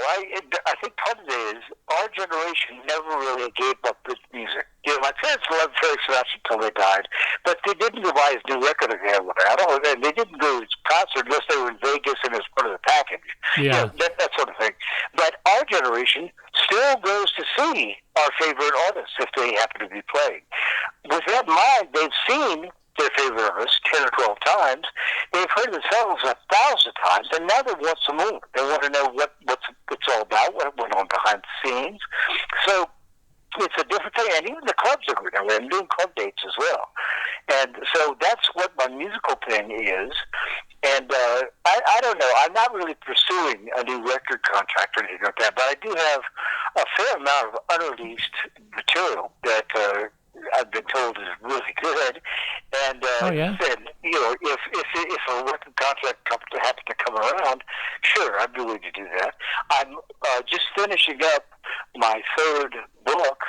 I think part of it is our generation never really gave up this music. You know, my parents loved Frank Sinatra until they died, but they didn't go buy his new record again. They didn't go to his concert unless they were in Vegas and as part of the package. Yeah. You know, that sort of thing. But our generation still goes to see our favorite artists if they happen to be playing. With that in mind, they've seen their favorite artists 10 or 12 times. They've heard the songs 1,000 times, and now they want some more. They want to know what it's all about, what went on behind the scenes. So it's a different thing, and even the clubs are good. I'm doing club dates as well. And so that's what my musical thing is. And I don't know. I'm not really pursuing a new record contract or anything like that, but I do have a fair amount of unreleased material that I've been told is really good. And, and you know, if a record contract happens to come around, sure, I'd be willing to do that. I'm just finishing up my third book,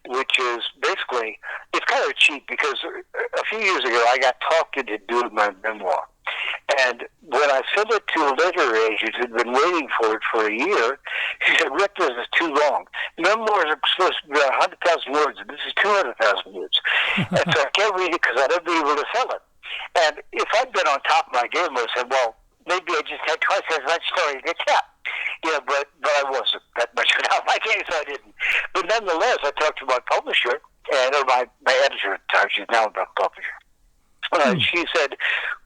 which is basically, it's kind of cheap because a few years ago I got talked into doing my memoir. And when I sent it to a literary agent who'd been waiting for it for a year, she said, Rick, this is too long. Memoirs are supposed to be 100,000 words, and this is 200,000 words. And so I can't read it because I don't be able to sell it. And if I'd been on top of my game, I would have said, well, maybe I just had twice as much story to get kept. Yeah, but I wasn't that much without my game, so I didn't. But nonetheless, I talked to my publisher, or my editor at the time. She's now a publisher. She said,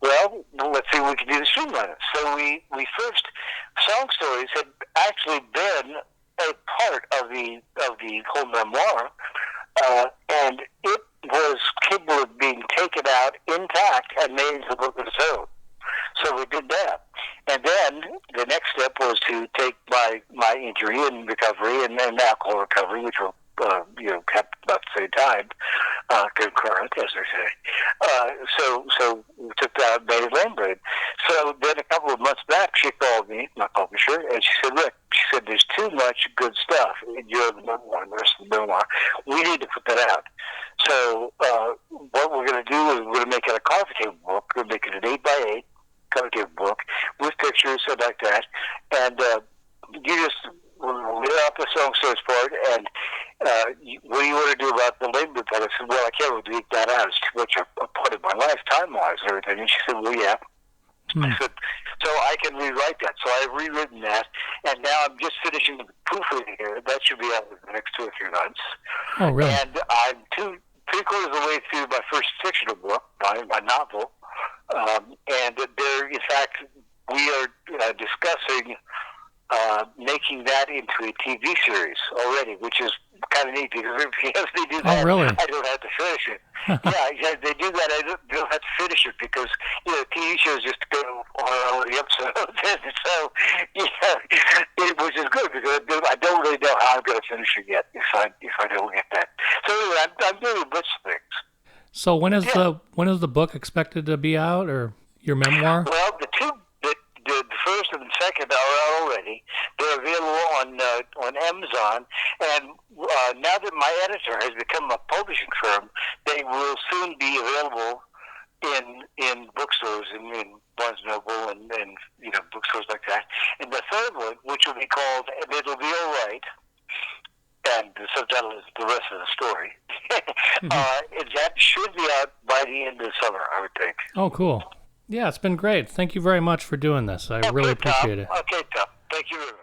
well, let's see what we can do to streamline it. So we first, Song Stories had actually been a part of the whole memoir, and it was capable of being taken out intact and made into a book of its own. So we did that. And then the next step was to take my injury and recovery and alcohol recovery, which were kept about the same time, concurrent, as they say. So we took that and made it Lambraid. So then a couple of months back, she called me, my publisher, and she said, Rick, there's too much good stuff in your memoir and the rest of the memoir. We need to put that out. So what we're going to do is we're going to make it a coffee table book. We're going to make it an 8x8 coffee table book with pictures and like that. And you just lay out the Song Stories part, and what do you want to do about the labor part? I said, well, I can't really leave that out. It's too much a part of my life, time-wise and everything. And she said, well, yeah. I said, so I can rewrite that. So I've rewritten that, and now I'm just finishing the proofreading here. That should be out in the next 2 or 3 months. Oh, really? And I'm 3/4 of the way through my first fictional book, my novel. And there, in fact, we are discussing making that into a TV series already, which is kind of neat because if they do that, I don't have to finish it. Yeah, they do that. I don't have to finish it because TV shows just go on all the episodes, and so which is good because I don't really know how I'm going to finish it yet if I don't get that. So anyway, I'm doing a bunch of things. So when is the book expected to be out, or your memoir? Well, the first and the second are out already. They're available on Amazon, and now that my editor has become a publishing firm, they will soon be available in bookstores, in Barnes & Noble and bookstores like that. And the third one, which will be called "And It'll Be All Right," and the subtitle is "The Rest of the Story," that should be out by the end of summer, I would think. Oh, cool. Yeah, it's been great. Thank you very much for doing this. I really appreciate it. Okay, Tom. Thank you very much.